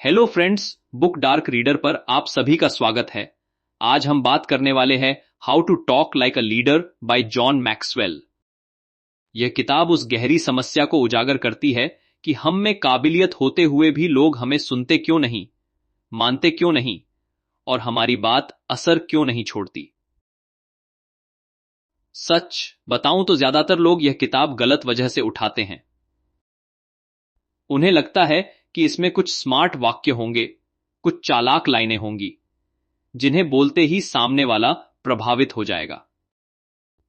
Hello friends, book dark reader पर आप सभी का स्वागत है। आज हम बात करने वाले हैं how to talk like a leader by John Maxwell. यह किताब उस गहरी समस्या को उजागर करती है कि हम में काबिलियत होते हुए भी लोग हमें सुनते क्यों नहीं, मानते क्यों नहीं और हमारी बात असर क्यों नहीं छोड़ती। सच बताऊं तो ज्यादातर लोग यह किताब गलत वजह से उठाते हैं। उन्हें लगता है कि इसमें कुछ स्मार्ट वाक्य होंगे, कुछ चालाक लाइनें होंगी जिन्हें बोलते ही सामने वाला प्रभावित हो जाएगा।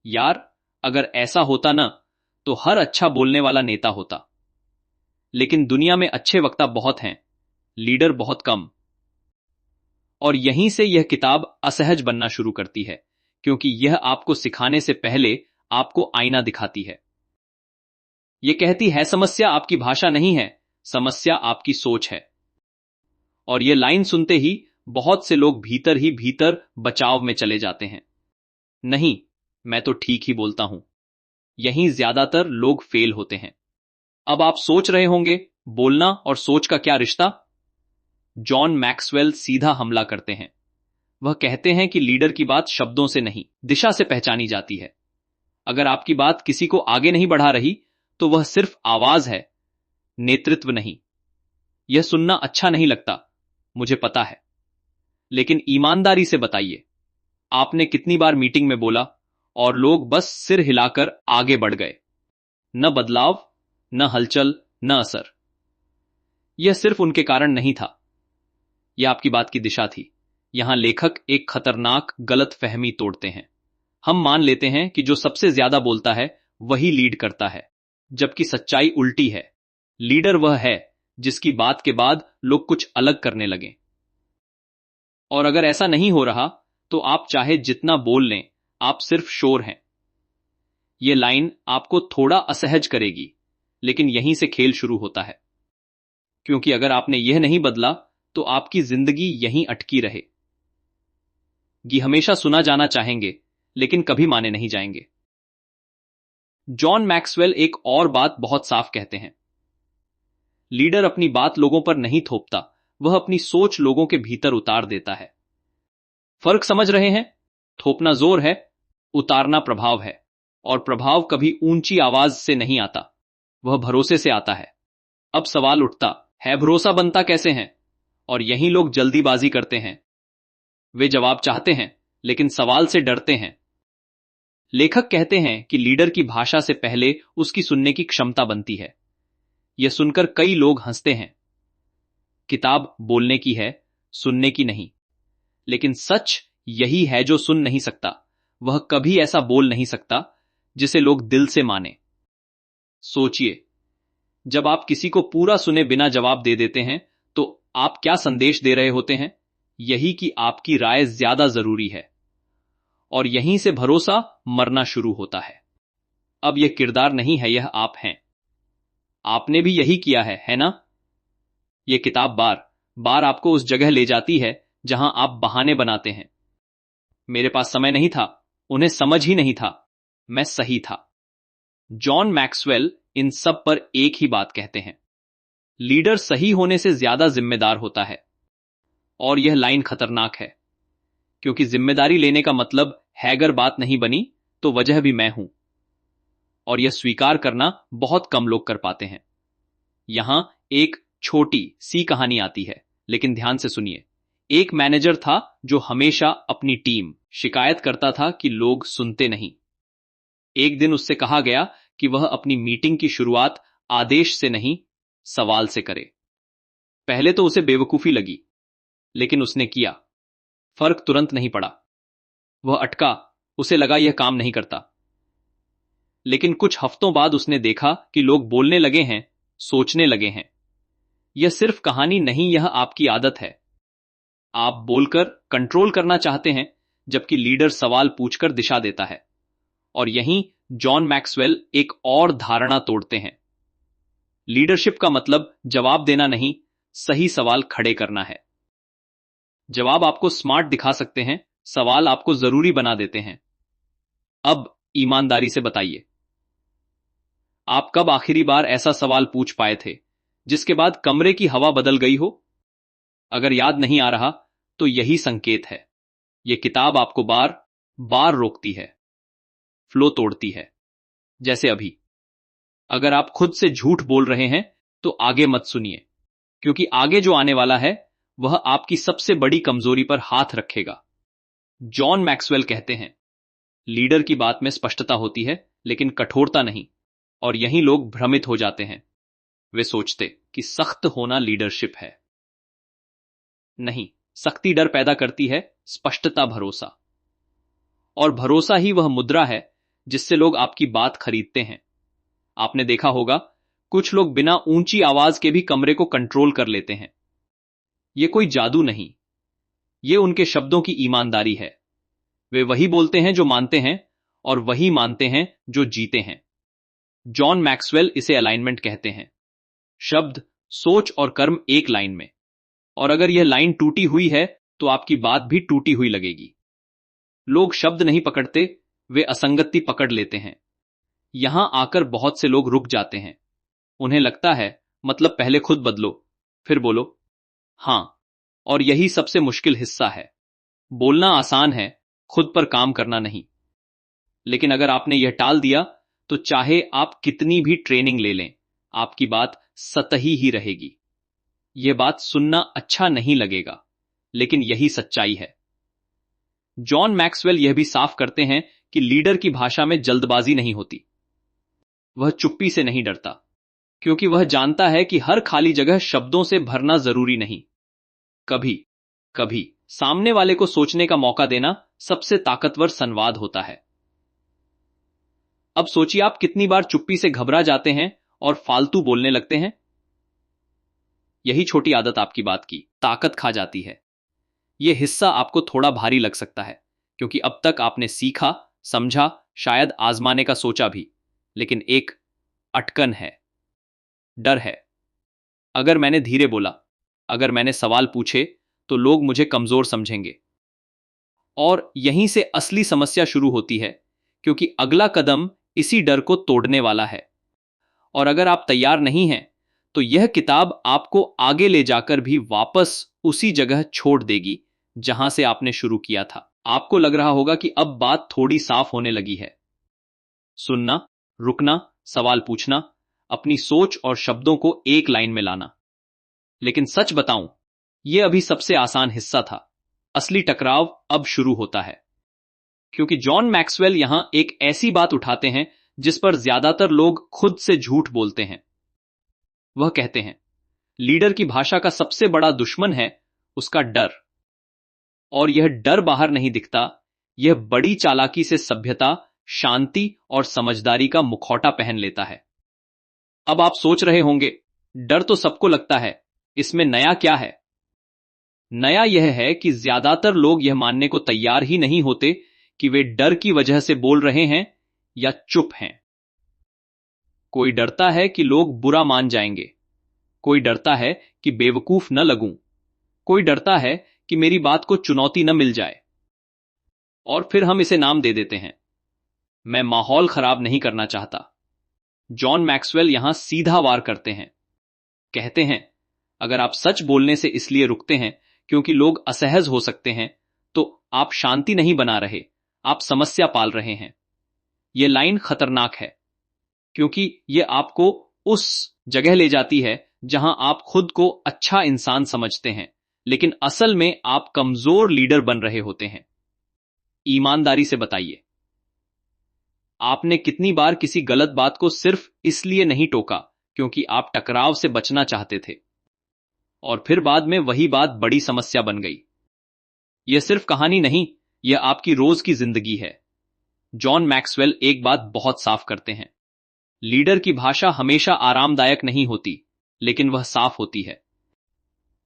यार, अगर ऐसा होता ना तो हर अच्छा बोलने वाला नेता होता। लेकिन दुनिया में अच्छे वक्ता बहुत हैं, लीडर बहुत कम। और यहीं से यह किताब असहज बनना शुरू करती है, क्योंकि यह आपको सिखाने से पहले आपको आईना दिखाती है। यह कहती है समस्या आपकी भाषा नहीं है, समस्या आपकी सोच है। और यह लाइन सुनते ही बहुत से लोग भीतर ही भीतर बचाव में चले जाते हैं। नहीं, मैं तो ठीक ही बोलता हूं। यहीं ज्यादातर लोग फेल होते हैं। अब आप सोच रहे होंगे, बोलना और सोच का क्या रिश्ता? जॉन मैक्सवेल सीधा हमला करते हैं। वह कहते हैं कि लीडर की बात शब्दों से नहीं, दिशा से पहचानी जाती है। अगर आपकी बात किसी को आगे नहीं बढ़ा रही तो वह सिर्फ आवाज है, नेतृत्व नहीं। यह सुनना अच्छा नहीं लगता, मुझे पता है। लेकिन ईमानदारी से बताइए, आपने कितनी बार मीटिंग में बोला और लोग बस सिर हिलाकर आगे बढ़ गए? न बदलाव, न हलचल, न असर। यह सिर्फ उनके कारण नहीं था, यह आपकी बात की दिशा थी। यहां लेखक एक खतरनाक गलत फहमी तोड़ते हैं। हम मान लेते हैं कि जो सबसे ज्यादा बोलता है वही लीड करता है, जबकि सच्चाई उल्टी है। लीडर वह है जिसकी बात के बाद लोग कुछ अलग करने लगें। और अगर ऐसा नहीं हो रहा तो आप चाहे जितना बोल लें, आप सिर्फ शोर हैं। यह लाइन आपको थोड़ा असहज करेगी, लेकिन यहीं से खेल शुरू होता है। क्योंकि अगर आपने यह नहीं बदला तो आपकी जिंदगी यहीं अटकी रहेगी। हमेशा सुना जाना चाहेंगे, लेकिन कभी माने नहीं जाएंगे। जॉन मैक्सवेल एक और बात बहुत साफ कहते हैं। लीडर अपनी बात लोगों पर नहीं थोपता, वह अपनी सोच लोगों के भीतर उतार देता है। फर्क समझ रहे हैं? थोपना जोर है, उतारना प्रभाव है। और प्रभाव कभी ऊंची आवाज से नहीं आता, वह भरोसे से आता है। अब सवाल उठता है, भरोसा बनता कैसे है? और यही लोग जल्दीबाजी करते हैं। वे जवाब चाहते हैं, लेकिन सवाल से डरते हैं। लेखक कहते हैं कि लीडर की भाषा से पहले उसकी सुनने की क्षमता बनती है। यह सुनकर कई लोग हंसते हैं। किताब बोलने की है, सुनने की नहीं। लेकिन सच यही है, जो सुन नहीं सकता वह कभी ऐसा बोल नहीं सकता जिसे लोग दिल से माने। सोचिए, जब आप किसी को पूरा सुने बिना जवाब दे देते हैं तो आप क्या संदेश दे रहे होते हैं? यही कि आपकी राय ज्यादा जरूरी है। और यहीं से भरोसा मरना शुरू होता है। अब यह किरदार नहीं है, यह आप हैं। आपने भी यही किया है ना? यह किताब बार बार आपको उस जगह ले जाती है जहां आप बहाने बनाते हैं। मेरे पास समय नहीं था, उन्हें समझ ही नहीं था, मैं सही था। जॉन मैक्सवेल इन सब पर एक ही बात कहते हैं, लीडर सही होने से ज्यादा जिम्मेदार होता है। और यह लाइन खतरनाक है, क्योंकि जिम्मेदारी लेने का मतलब है अगर बात नहीं बनी तो वजह भी मैं हूं। और यह स्वीकार करना बहुत कम लोग कर पाते हैं। यहां एक छोटी सी कहानी आती है, लेकिन ध्यान से सुनिए। एक मैनेजर था जो हमेशा अपनी टीम शिकायत करता था कि लोग सुनते नहीं। एक दिन उससे कहा गया कि वह अपनी मीटिंग की शुरुआत आदेश से नहीं, सवाल से करे। पहले तो उसे बेवकूफी लगी, लेकिन उसने किया। फर्क तुरंत नहीं पड़ा। वह अटका, उसे लगा यह काम नहीं करता। लेकिन कुछ हफ्तों बाद उसने देखा कि लोग बोलने लगे हैं, सोचने लगे हैं। यह सिर्फ कहानी नहीं, यह आपकी आदत है। आप बोलकर कंट्रोल करना चाहते हैं, जबकि लीडर सवाल पूछकर दिशा देता है। और यहीं जॉन मैक्सवेल एक और धारणा तोड़ते हैं। लीडरशिप का मतलब जवाब देना नहीं, सही सवाल खड़े करना है। जवाब आपको स्मार्ट दिखा सकते हैं, सवाल आपको जरूरी बना देते हैं। अब ईमानदारी से बताइए, आप कब आखिरी बार ऐसा सवाल पूछ पाए थे जिसके बाद कमरे की हवा बदल गई हो? अगर याद नहीं आ रहा तो यही संकेत है। यह किताब आपको बार बार रोकती है, फ्लो तोड़ती है। जैसे अभी अगर आप खुद से झूठ बोल रहे हैं तो आगे मत सुनिए, क्योंकि आगे जो आने वाला है वह आपकी सबसे बड़ी कमजोरी पर हाथ रखेगा। जॉन मैक्सवेल कहते हैं, लीडर की बात में स्पष्टता होती है लेकिन कठोरता नहीं, और यही लोग भ्रमित हो जाते हैं। वे सोचते कि सख्त होना लीडरशिप है। नहीं, सख्ती डर पैदा करती है, स्पष्टता भरोसा। और भरोसा ही वह मुद्रा है जिससे लोग आपकी बात खरीदते हैं। आपने देखा होगा, कुछ लोग बिना ऊंची आवाज के भी कमरे को कंट्रोल कर लेते हैं। यह कोई जादू नहीं, यह उनके शब्दों की ईमानदारी है। वे वही बोलते हैं जो मानते हैं, और वही मानते हैं जो जीते हैं। जॉन मैक्सवेल इसे अलाइनमेंट कहते हैं। शब्द, सोच और कर्म एक लाइन में, और अगर यह लाइन टूटी हुई है तो आपकी बात भी टूटी हुई लगेगी। लोग शब्द नहीं पकड़ते, वे असंगति पकड़ लेते हैं। यहां आकर बहुत से लोग रुक जाते हैं। उन्हें लगता है, मतलब पहले खुद बदलो, फिर बोलो हां। और यही सबसे मुश्किल हिस्सा है। बोलना आसान है, खुद पर काम करना नहीं। लेकिन अगर आपने यह टाल दिया तो चाहे आप कितनी भी ट्रेनिंग ले लें, आपकी बात सतही ही रहेगी। यह बात सुनना अच्छा नहीं लगेगा, लेकिन यही सच्चाई है। जॉन मैक्सवेल यह भी साफ करते हैं कि लीडर की भाषा में जल्दबाजी नहीं होती। वह चुप्पी से नहीं डरता, क्योंकि वह जानता है कि हर खाली जगह शब्दों से भरना जरूरी नहीं। कभी कभी सामने वाले को सोचने का मौका देना सबसे ताकतवर संवाद होता है। अब सोचिए, आप कितनी बार चुप्पी से घबरा जाते हैं और फालतू बोलने लगते हैं। यही छोटी आदत आपकी बात की ताकत खा जाती है। यह हिस्सा आपको थोड़ा भारी लग सकता है, क्योंकि अब तक आपने सीखा, समझा, शायद आजमाने का सोचा भी, लेकिन एक अटकन है, डर है। अगर मैंने धीरे बोला, अगर मैंने सवाल पूछे, तो लोग मुझे कमजोर समझेंगे। और यहीं से असली समस्या शुरू होती है, क्योंकि अगला कदम इसी डर को तोड़ने वाला है। और अगर आप तैयार नहीं हैं, तो यह किताब आपको आगे ले जाकर भी वापस उसी जगह छोड़ देगी जहां से आपने शुरू किया था। आपको लग रहा होगा कि अब बात थोड़ी साफ होने लगी है। सुनना, रुकना, सवाल पूछना, अपनी सोच और शब्दों को एक लाइन में लाना। लेकिन सच बताऊं, यह अभी सबसे आसान हिस्सा था। असली टकराव अब शुरू होता है, क्योंकि जॉन मैक्सवेल यहां एक ऐसी बात उठाते हैं जिस पर ज्यादातर लोग खुद से झूठ बोलते हैं। वह कहते हैं, लीडर की भाषा का सबसे बड़ा दुश्मन है उसका डर। और यह डर बाहर नहीं दिखता, यह बड़ी चालाकी से सभ्यता, शांति और समझदारी का मुखौटा पहन लेता है। अब आप सोच रहे होंगे, डर तो सबको लगता है, इसमें नया क्या है? नया यह है कि ज्यादातर लोग यह मानने को तैयार ही नहीं होते कि वे डर की वजह से बोल रहे हैं या चुप हैं। कोई डरता है कि लोग बुरा मान जाएंगे, कोई डरता है कि बेवकूफ न लगूं, कोई डरता है कि मेरी बात को चुनौती न मिल जाए। और फिर हम इसे नाम दे देते हैं। मैं माहौल खराब नहीं करना चाहता। जॉन मैक्सवेल यहां सीधा वार करते हैं। कहते हैं, अगर आप सच बोलने से इसलिए रुकते हैं क्योंकि लोग असहज हो सकते हैं, तो आप शांति नहीं बना रहे, आप समस्या पाल रहे हैं। यह लाइन खतरनाक है, क्योंकि यह आपको उस जगह ले जाती है जहां आप खुद को अच्छा इंसान समझते हैं, लेकिन असल में आप कमजोर लीडर बन रहे होते हैं। ईमानदारी से बताइए, आपने कितनी बार किसी गलत बात को सिर्फ इसलिए नहीं टोका क्योंकि आप टकराव से बचना चाहते थे, और फिर बाद में वही बात बड़ी समस्या बन गई। यह सिर्फ कहानी नहीं, यह आपकी रोज की जिंदगी है। जॉन मैक्सवेल एक बात बहुत साफ करते हैं, लीडर की भाषा हमेशा आरामदायक नहीं होती, लेकिन वह साफ होती है।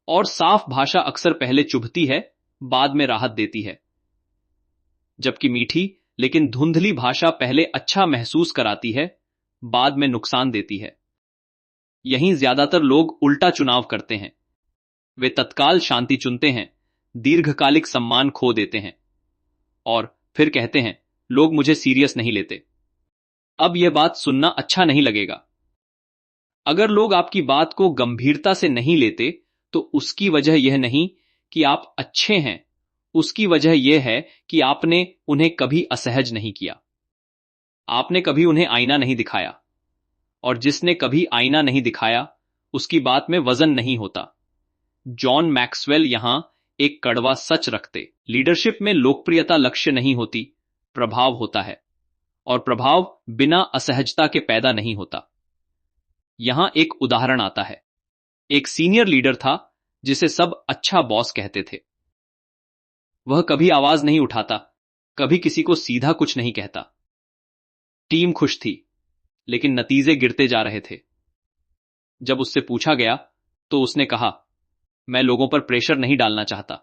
और साफ भाषा अक्सर पहले चुभती है, बाद में राहत देती है। जबकि मीठी लेकिन धुंधली भाषा पहले अच्छा महसूस कराती है, बाद में नुकसान देती है। यहीं ज्यादातर लोग उल्टा चुनाव करते हैं। वे तत्काल शांति चुनते हैं, दीर्घकालिक सम्मान खो देते हैं, और फिर कहते हैं, लोग मुझे सीरियस नहीं लेते। अब यह बात सुनना अच्छा नहीं लगेगा। अगर लोग आपकी बात को गंभीरता से नहीं लेते, तो उसकी वजह यह नहीं कि आप अच्छे हैं, उसकी वजह यह है कि आपने उन्हें कभी असहज नहीं किया। आपने कभी उन्हें आईना नहीं दिखाया, और जिसने कभी आईना नहीं दिखाया उसकी बात में वजन नहीं होता। जॉन मैक्सवेल यहां एक कड़वा सच रखते, लीडरशिप में लोकप्रियता लक्ष्य नहीं होती, प्रभाव होता है, और प्रभाव बिना असहजता के पैदा नहीं होता। यहां एक उदाहरण आता है। एक सीनियर लीडर था जिसे सब अच्छा बॉस कहते थे। वह कभी आवाज नहीं उठाता, कभी किसी को सीधा कुछ नहीं कहता। टीम खुश थी, लेकिन नतीजे गिरते जा रहे थे। जब उससे पूछा गया तो उसने कहा, मैं लोगों पर प्रेशर नहीं डालना चाहता।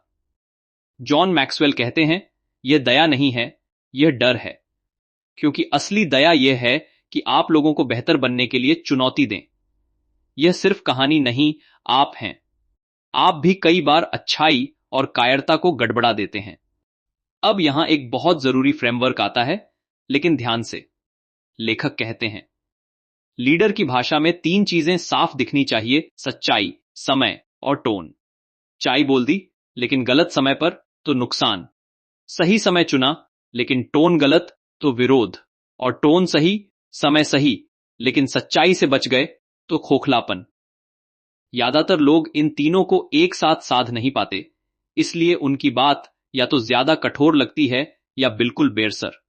जॉन मैक्सवेल कहते हैं, यह दया नहीं है, यह डर है। क्योंकि असली दया यह है कि आप लोगों को बेहतर बनने के लिए चुनौती दें। यह सिर्फ कहानी नहीं, आप हैं। आप भी कई बार अच्छाई और कायरता को गड़बड़ा देते हैं। अब यहां एक बहुत जरूरी फ्रेमवर्क आता है, लेकिन ध्यान से। लेखक कहते हैं, लीडर की भाषा में 3 चीजें साफ दिखनी चाहिए: सच्चाई, समय और टोन। चाई बोल दी, लेकिन गलत समय पर तो नुकसान। सही समय चुना, लेकिन टोन गलत तो विरोध। और टोन सही, समय सही, लेकिन सच्चाई से बच गए तो खोखलापन। ज्यादातर लोग इन तीनों को एक साथ साध नहीं पाते, इसलिए उनकी बात या तो ज्यादा कठोर लगती है या बिल्कुल बेअसर।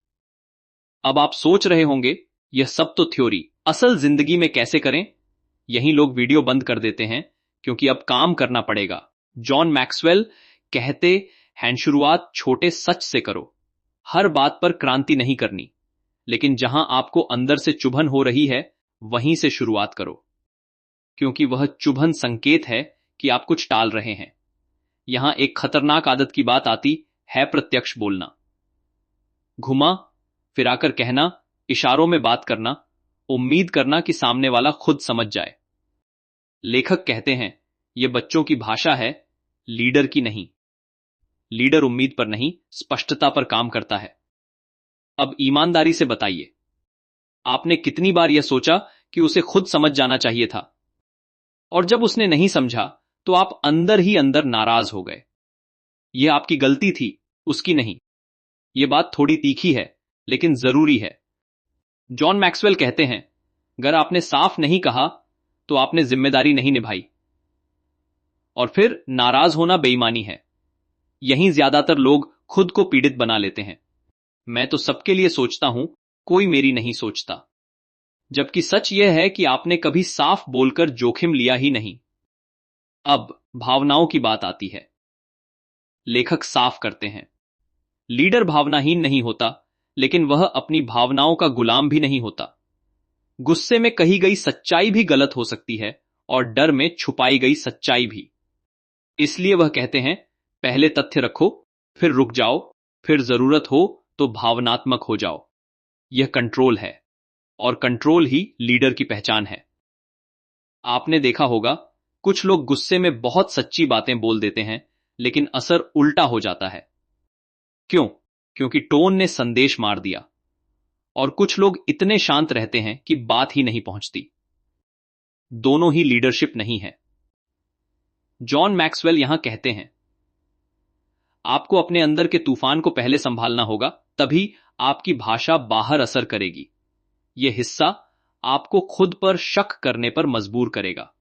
अब आप सोच रहे होंगे, यह सब तो थ्योरी, असल जिंदगी में कैसे करें? यही लोग वीडियो बंद कर देते हैं, क्योंकि अब काम करना पड़ेगा। जॉन मैक्सवेल कहते हैं, शुरुआत छोटे सच से करो। हर बात पर क्रांति नहीं करनी, लेकिन जहां आपको अंदर से चुभन हो रही है, वहीं से शुरुआत करो। क्योंकि वह चुभन संकेत है कि आप कुछ टाल रहे हैं। यहां एक खतरनाक आदत की बात आती है, प्रत्यक्ष बोलना। घुमा फिराकर कहना, इशारों में बात करना, उम्मीद करना कि सामने वाला खुद समझ जाए। लेखक कहते हैं, यह बच्चों की भाषा है, लीडर की नहीं। लीडर उम्मीद पर नहीं, स्पष्टता पर काम करता है। अब ईमानदारी से बताइए, आपने कितनी बार यह सोचा कि उसे खुद समझ जाना चाहिए था, और जब उसने नहीं समझा तो आप अंदर ही अंदर नाराज हो गए। यह आपकी गलती थी, उसकी नहीं। यह बात थोड़ी तीखी है, लेकिन जरूरी है। जॉन मैक्सवेल कहते हैं, अगर आपने साफ नहीं कहा तो आपने जिम्मेदारी नहीं निभाई। और फिर नाराज होना बेईमानी है। यहीं ज्यादातर लोग खुद को पीड़ित बना लेते हैं। मैं तो सबके लिए सोचता हूं, कोई मेरी नहीं सोचता। जबकि सच यह है कि आपने कभी साफ बोलकर जोखिम लिया ही नहीं। अब भावनाओं की बात आती है। लेखक साफ करते हैं, लीडर भावनाहीन नहीं होता, लेकिन वह अपनी भावनाओं का गुलाम भी नहीं होता। गुस्से में कही गई सच्चाई भी गलत हो सकती है, और डर में छुपाई गई सच्चाई भी। इसलिए वह कहते हैं, पहले तथ्य रखो, फिर रुक जाओ, फिर जरूरत हो तो भावनात्मक हो जाओ। यह कंट्रोल है, और कंट्रोल ही लीडर की पहचान है। आपने देखा होगा, कुछ लोग गुस्से में बहुत सच्ची बातें बोल देते हैं, लेकिन असर उल्टा हो जाता है। क्यों? क्योंकि टोन ने संदेश मार दिया। और कुछ लोग इतने शांत रहते हैं कि बात ही नहीं पहुंचती। दोनों ही लीडरशिप नहीं है। जॉन मैक्सवेल यहां कहते हैं, आपको अपने अंदर के तूफान को पहले संभालना होगा, तभी आपकी भाषा बाहर असर करेगी। यह हिस्सा आपको खुद पर शक करने पर मजबूर करेगा।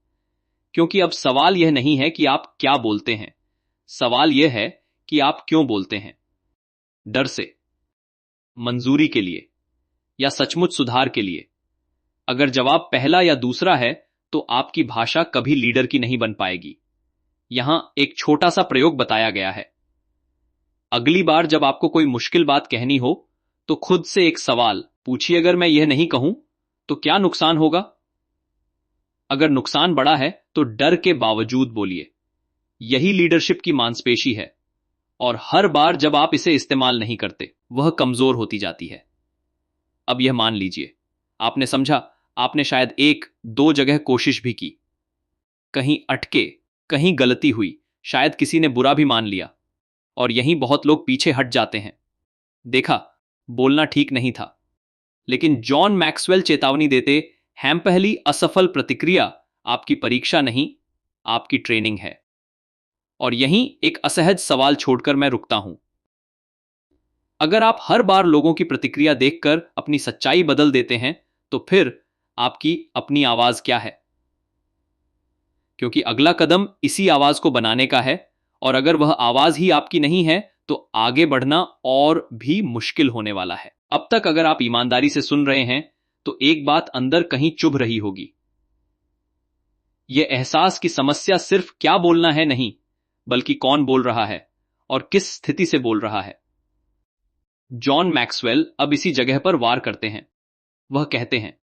क्योंकि अब सवाल यह नहीं है कि आप क्या बोलते हैं, सवाल यह है कि आप क्यों बोलते हैं। डर से, मंजूरी के लिए, या सचमुच सुधार के लिए? अगर जवाब पहला या दूसरा है, तो आपकी भाषा कभी लीडर की नहीं बन पाएगी। यहां एक छोटा सा प्रयोग बताया गया है। अगली बार जब आपको कोई मुश्किल बात कहनी हो, तो खुद से एक सवाल पूछिए, अगर मैं यह नहीं कहूं तो क्या नुकसान होगा? अगर नुकसान बड़ा है तो डर के बावजूद बोलिए। यही लीडरशिप की मांसपेशी है, और हर बार जब आप इसे इस्तेमाल नहीं करते, वह कमजोर होती जाती है। अब यह मान लीजिए, आपने समझा, आपने शायद 1-2 जगह कोशिश भी की, कहीं अटके, कहीं गलती हुई, शायद किसी ने बुरा भी मान लिया, और यहीं बहुत लोग पीछे हट जाते हैं। देखा, बोलना ठीक नहीं था। लेकिन जॉन मैक्सवेल चेतावनी देते हैं, पहली असफल प्रतिक्रिया आपकी परीक्षा नहीं, आपकी ट्रेनिंग है। और यहीं एक असहज सवाल छोड़कर मैं रुकता हूं। अगर आप हर बार लोगों की प्रतिक्रिया देखकर अपनी सच्चाई बदल देते हैं, तो फिर आपकी अपनी आवाज क्या है? क्योंकि अगला कदम इसी आवाज को बनाने का है, और अगर वह आवाज ही आपकी नहीं है, तो आगे बढ़ना और भी मुश्किल होने वाला है। अब तक अगर आप ईमानदारी से सुन रहे हैं, तो एक बात अंदर कहीं चुभ रही होगी। यह एहसास कि समस्या सिर्फ क्या बोलना है नहीं, बल्कि कौन बोल रहा है और किस स्थिति से बोल रहा है। जॉन मैक्सवेल अब इसी जगह पर वार करते हैं। वह कहते हैं,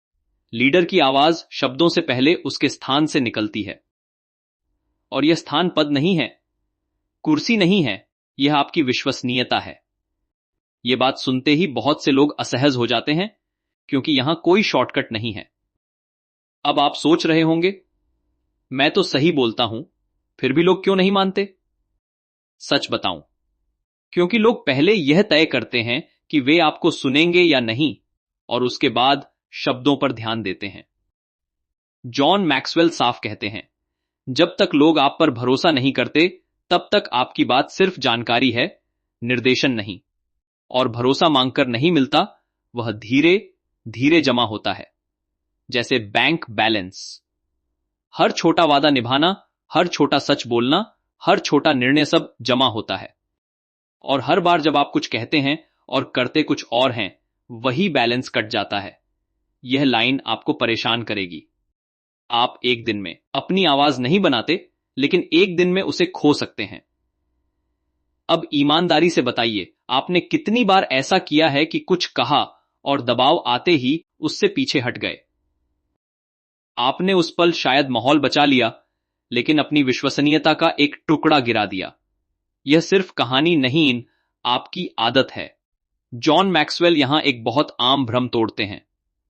लीडर की आवाज शब्दों से पहले उसके स्थान से निकलती है। और यह स्थान पद नहीं है, कुर्सी नहीं है, यह आपकी विश्वसनीयता है। यह बात सुनते ही बहुत से लोग असहज हो जाते हैं, क्योंकि यहां कोई शॉर्टकट नहीं है। अब आप सोच रहे होंगे, मैं तो सही बोलता हूं, फिर भी लोग क्यों नहीं मानते? सच बताऊं, क्योंकि लोग पहले यह तय करते हैं कि वे आपको सुनेंगे या नहीं, और उसके बाद शब्दों पर ध्यान देते हैं। जॉन मैक्सवेल साफ कहते हैं, जब तक लोग आप पर भरोसा नहीं करते, तब तक आपकी बात सिर्फ जानकारी है, निर्देशन नहीं। और भरोसा मांगकर नहीं मिलता, वह धीरे धीरे जमा होता है, जैसे बैंक बैलेंस। हर छोटा वादा निभाना, हर छोटा सच बोलना, हर छोटा निर्णय सब जमा होता है। और हर बार जब आप कुछ कहते हैं और करते कुछ और हैं, वही बैलेंस कट जाता है। यह लाइन आपको परेशान करेगी। आप एक दिन में अपनी आवाज नहीं बनाते, लेकिन एक दिन में उसे खो सकते हैं। अब ईमानदारी से बताइए, आपने कितनी बार ऐसा किया है कि कुछ कहा और दबाव आते ही उससे पीछे हट गए? आपने उस पल शायद माहौल बचा लिया, लेकिन अपनी विश्वसनीयता का एक टुकड़ा गिरा दिया। यह सिर्फ कहानी नहीं, आपकी आदत है। जॉन मैक्सवेल यहां एक बहुत आम भ्रम तोड़ते हैं।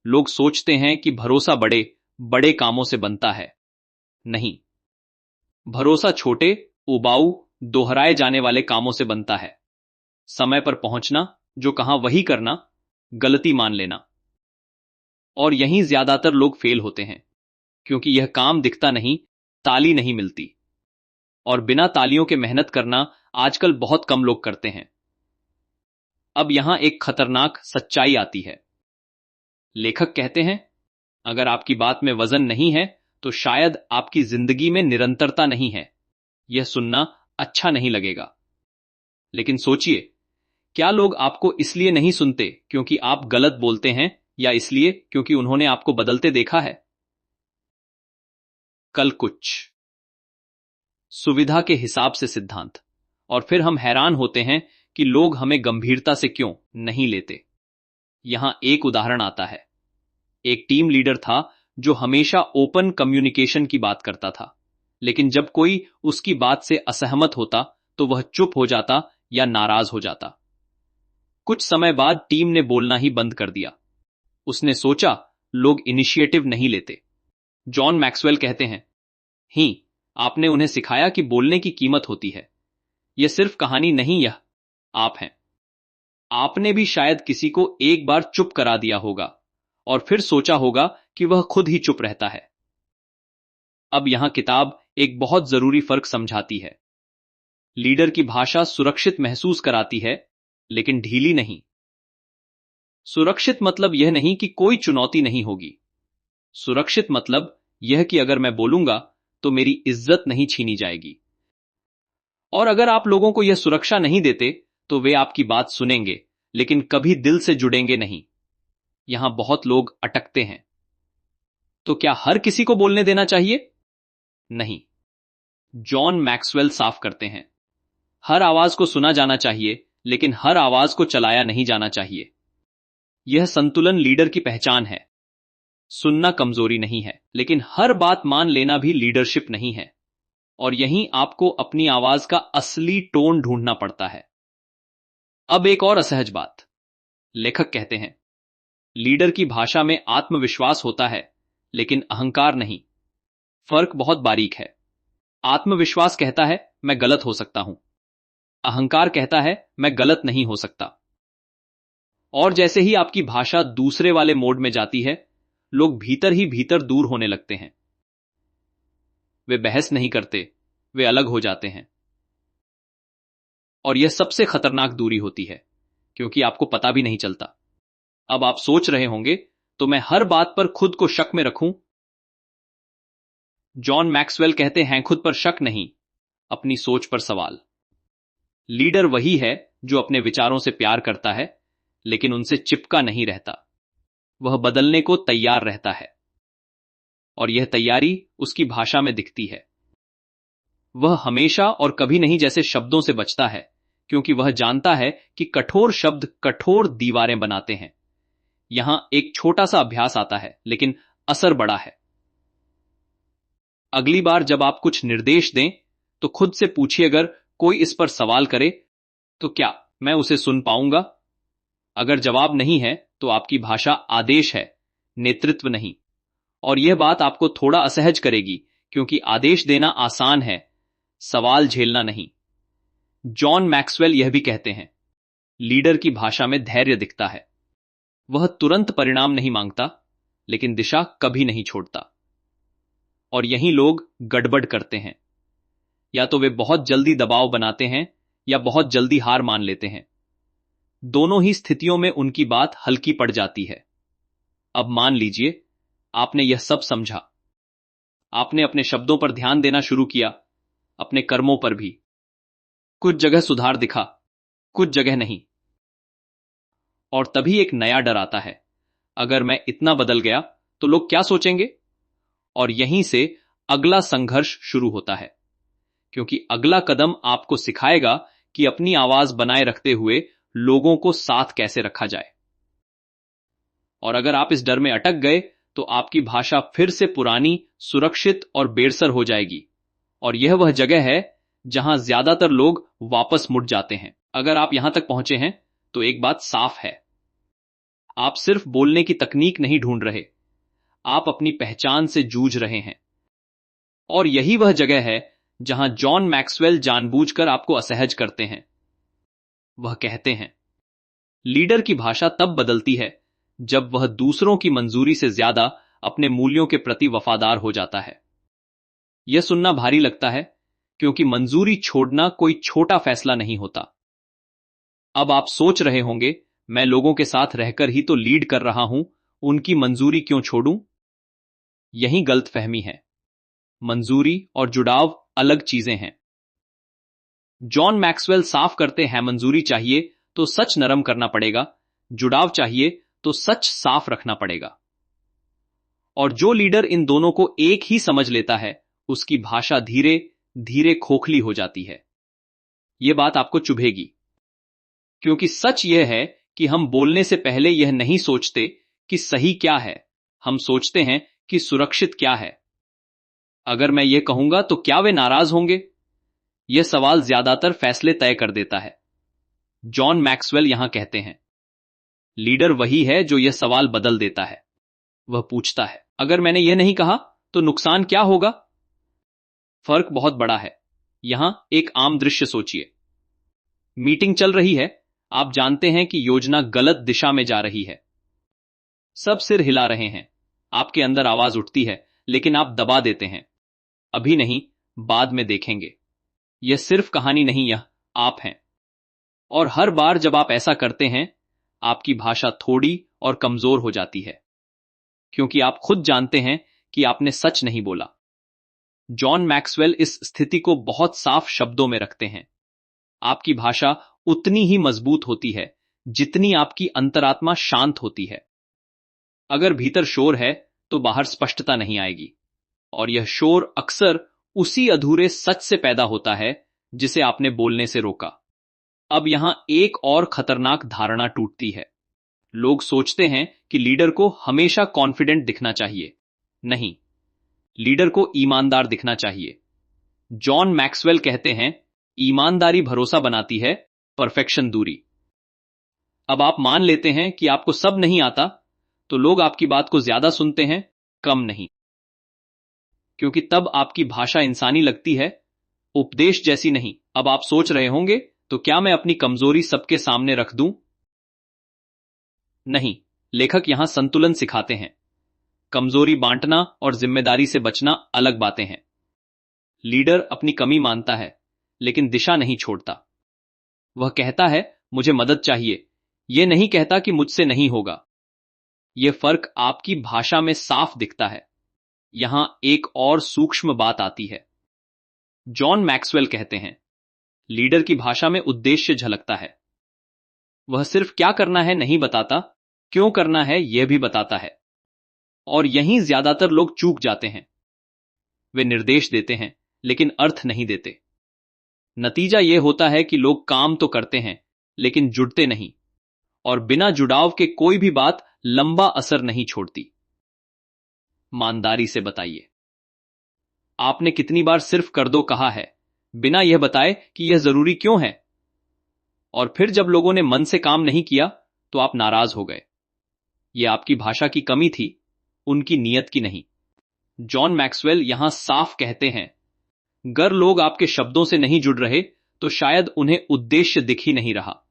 लोग सोचते हैं कि भरोसा बड़े बड़े कामों से बनता है। नहीं, भरोसा छोटे, उबाऊ, दोहराए जाने वाले कामों से बनता है। समय पर पहुंचना, जो कहा वही करना, गलती मान लेना। और यहीं ज्यादातर लोग फेल होते हैं, क्योंकि यह काम दिखता नहीं, ताली नहीं मिलती। और बिना तालियों के मेहनत करना आजकल बहुत कम लोग करते हैं। अब यहां एक खतरनाक सच्चाई आती है। लेखक कहते हैं, अगर आपकी बात में वजन नहीं है, तो शायद आपकी जिंदगी में निरंतरता नहीं है। यह सुनना अच्छा नहीं लगेगा, लेकिन सोचिए, क्या लोग आपको इसलिए नहीं सुनते क्योंकि आप गलत बोलते हैं, या इसलिए क्योंकि उन्होंने आपको बदलते देखा है? कल कुछ सुविधा के हिसाब से सिद्धांत, और फिर हम हैरान होते हैं कि लोग हमें गंभीरता से क्यों नहीं लेते। यहां एक उदाहरण आता है। एक टीम लीडर था जो हमेशा ओपन कम्युनिकेशन की बात करता था, लेकिन जब कोई उसकी बात से असहमत होता, तो वह चुप हो जाता या नाराज हो जाता। कुछ समय बाद टीम ने बोलना ही बंद कर दिया। उसने सोचा, लोग इनिशिएटिव नहीं लेते। जॉन मैक्सवेल कहते हैं, ही आपने उन्हें सिखाया कि बोलने की कीमत होती है। यह सिर्फ कहानी नहीं, यह आप हैं। आपने भी शायद किसी को एक बार चुप करा दिया होगा, और फिर सोचा होगा कि वह खुद ही चुप रहता है। अब यहां किताब एक बहुत जरूरी फर्क समझाती है। लीडर की भाषा सुरक्षित महसूस कराती है, लेकिन ढीली नहीं। सुरक्षित मतलब यह नहीं कि कोई चुनौती नहीं होगी। सुरक्षित मतलब यह कि अगर मैं बोलूंगा, तो मेरी इज्जत नहीं छीनी जाएगी। और अगर आप लोगों को यह सुरक्षा नहीं देते, तो वे आपकी बात सुनेंगे, लेकिन कभी दिल से जुड़ेंगे नहीं। यहां बहुत लोग अटकते हैं। तो क्या हर किसी को बोलने देना चाहिए? नहीं। जॉन मैक्सवेल साफ करते हैं, हर आवाज को सुना जाना चाहिए, लेकिन हर आवाज को चलाया नहीं जाना चाहिए। यह संतुलन लीडर की पहचान है। सुनना कमजोरी नहीं है, लेकिन हर बात मान लेना भी लीडरशिप नहीं है। और यहीं आपको अपनी आवाज का असली टोन ढूंढना पड़ता है। अब एक और असहज बात। लेखक कहते हैं, लीडर की भाषा में आत्मविश्वास होता है, लेकिन अहंकार नहीं। फर्क बहुत बारीक है। आत्मविश्वास कहता है, मैं गलत हो सकता हूं। अहंकार कहता है, मैं गलत नहीं हो सकता। और जैसे ही आपकी भाषा दूसरे वाले मोड में जाती है, लोग भीतर ही भीतर दूर होने लगते हैं। वे बहस नहीं करते, वे अलग हो जाते हैं। और यह सबसे खतरनाक दूरी होती है, क्योंकि आपको पता भी नहीं चलता। अब आप सोच रहे होंगे, तो मैं हर बात पर खुद को शक में रखूं? जॉन मैक्सवेल कहते हैं, खुद पर शक नहीं, अपनी सोच पर सवाल। लीडर वही है जो अपने विचारों से प्यार करता है, लेकिन उनसे चिपका नहीं रहता। वह बदलने को तैयार रहता है, और यह तैयारी उसकी भाषा में दिखती है। वह हमेशा और कभी नहीं जैसे शब्दों से बचता है, क्योंकि वह जानता है कि कठोर शब्द कठोर दीवारें बनाते हैं। यहां एक छोटा सा अभ्यास आता है, लेकिन असर बड़ा है। अगली बार जब आप कुछ निर्देश दें, तो खुद से पूछिए, अगर कोई इस पर सवाल करे तो क्या मैं उसे सुन पाऊंगा? अगर जवाब नहीं है, तो आपकी भाषा आदेश है, नेतृत्व नहीं। और यह बात आपको थोड़ा असहज करेगी, क्योंकि आदेश देना आसान है, सवाल झेलना नहीं। जॉन मैक्सवेल यह भी कहते हैं, लीडर की भाषा में धैर्य दिखता है। वह तुरंत परिणाम नहीं मांगता, लेकिन दिशा कभी नहीं छोड़ता। और यही लोग गड़बड़ करते हैं। या तो वे बहुत जल्दी दबाव बनाते हैं, या बहुत जल्दी हार मान लेते हैं। दोनों ही स्थितियों में उनकी बात हल्की पड़ जाती है। अब मान लीजिए आपने यह सब समझा। आपने अपने शब्दों पर ध्यान देना शुरू किया, अपने कर्मों पर भी। कुछ जगह सुधार दिखा, कुछ जगह नहीं। और तभी एक नया डर आता है, अगर मैं इतना बदल गया तो लोग क्या सोचेंगे? और यहीं से अगला संघर्ष शुरू होता है, क्योंकि अगला कदम आपको सिखाएगा कि अपनी आवाज बनाए रखते हुए लोगों को साथ कैसे रखा जाए। और अगर आप इस डर में अटक गए, तो आपकी भाषा फिर से पुरानी, सुरक्षित और बेरसर हो जाएगी। और यह वह जगह है जहां ज्यादातर लोग वापस मुड़ जाते हैं। अगर आप यहां तक पहुंचे हैं, तो एक बात साफ है, आप सिर्फ बोलने की तकनीक नहीं ढूंढ रहे, आप अपनी पहचान से जूझ रहे हैं। और यही वह जगह है जहां जॉन मैक्सवेल जानबूझकर आपको असहज करते हैं। वह कहते हैं, लीडर की भाषा तब बदलती है जब वह दूसरों की मंजूरी से ज्यादा अपने मूल्यों के प्रति वफादार हो जाता है। यह सुनना भारी लगता है, क्योंकि मंजूरी छोड़ना कोई छोटा फैसला नहीं होता। अब आप सोच रहे होंगे, मैं लोगों के साथ रहकर ही तो लीड कर रहा हूं, उनकी मंजूरी क्यों छोड़ूं? यही गलतफहमी है। मंजूरी और जुड़ाव अलग चीजें हैं। जॉन मैक्सवेल साफ करते हैं, मंजूरी चाहिए तो सच नरम करना पड़ेगा, जुड़ाव चाहिए तो सच साफ रखना पड़ेगा। और जो लीडर इन दोनों को एक ही समझ लेता है, उसकी भाषा धीरे धीरे खोखली हो जाती है। यह बात आपको चुभेगी, क्योंकि सच यह है कि हम बोलने से पहले यह नहीं सोचते कि सही क्या है, हम सोचते हैं कि सुरक्षित क्या है। अगर मैं यह कहूंगा तो क्या वे नाराज होंगे? यह सवाल ज्यादातर फैसले तय कर देता है। जॉन मैक्सवेल यहां कहते हैं, लीडर वही है जो यह सवाल बदल देता है। वह पूछता है, अगर मैंने यह नहीं कहा तो नुकसान क्या होगा? फर्क बहुत बड़ा है। यहां एक आम दृश्य सोचिए। मीटिंग चल रही है, आप जानते हैं कि योजना गलत दिशा में जा रही है। सब सिर हिला रहे हैं, आपके अंदर आवाज उठती है, लेकिन आप दबा देते हैं, अभी नहीं, बाद में देखेंगे। यह सिर्फ कहानी नहीं, यह आप हैं। और हर बार जब आप ऐसा करते हैं, आपकी भाषा थोड़ी और कमजोर हो जाती है, क्योंकि आप खुद जानते हैं कि आपने सच नहीं बोला। जॉन मैक्सवेल इस स्थिति को बहुत साफ शब्दों में रखते हैं, आपकी भाषा उतनी ही मजबूत होती है जितनी आपकी अंतरात्मा शांत होती है। अगर भीतर शोर है, तो बाहर स्पष्टता नहीं आएगी, और यह शोर अक्सर उसी अधूरे सच से पैदा होता है जिसे आपने बोलने से रोका। अब यहां एक और खतरनाक धारणा टूटती है। लोग सोचते हैं कि लीडर को हमेशा कॉन्फिडेंट दिखना चाहिए। नहीं, लीडर को ईमानदार दिखना चाहिए। जॉन मैक्सवेल कहते हैं, ईमानदारी भरोसा बनाती है, परफेक्शन दूरी। अब आप मान लेते हैं कि आपको सब नहीं आता, तो लोग आपकी बात को ज्यादा सुनते हैं, कम नहीं। क्योंकि तब आपकी भाषा इंसानी लगती है, उपदेश जैसी नहीं। अब आप सोच रहे होंगे, तो क्या मैं अपनी कमजोरी सबके सामने रख दूं? नहीं, लेखक यहां संतुलन सिखाते हैं। कमजोरी बांटना और जिम्मेदारी से बचना अलग बातें हैं। लीडर अपनी कमी मानता है, लेकिन दिशा नहीं छोड़ता। वह कहता है मुझे मदद चाहिए, यह नहीं कहता कि मुझसे नहीं होगा। यह फर्क आपकी भाषा में साफ दिखता है। यहां एक और सूक्ष्म बात आती है। जॉन मैक्सवेल कहते हैं, लीडर की भाषा में उद्देश्य झलकता है। वह सिर्फ क्या करना है नहीं बताता, क्यों करना है यह भी बताता है। और यहीं ज्यादातर लोग चूक जाते हैं। वे निर्देश देते हैं लेकिन अर्थ नहीं देते। नतीजा यह होता है कि लोग काम तो करते हैं लेकिन जुड़ते नहीं, और बिना जुड़ाव के कोई भी बात लंबा असर नहीं छोड़ती। ईमानदारी से बताइए, आपने कितनी बार सिर्फ कर दो कहा है, बिना यह बताए कि यह जरूरी क्यों है? और फिर जब लोगों ने मन से काम नहीं किया तो आप नाराज हो गए। यह आपकी भाषा की कमी थी, उनकी नीयत की नहीं। जॉन मैक्सवेल यहां साफ कहते हैं, अगर लोग आपके शब्दों से नहीं जुड़ रहे तो शायद उन्हें उद्देश्य दिख ही नहीं रहा।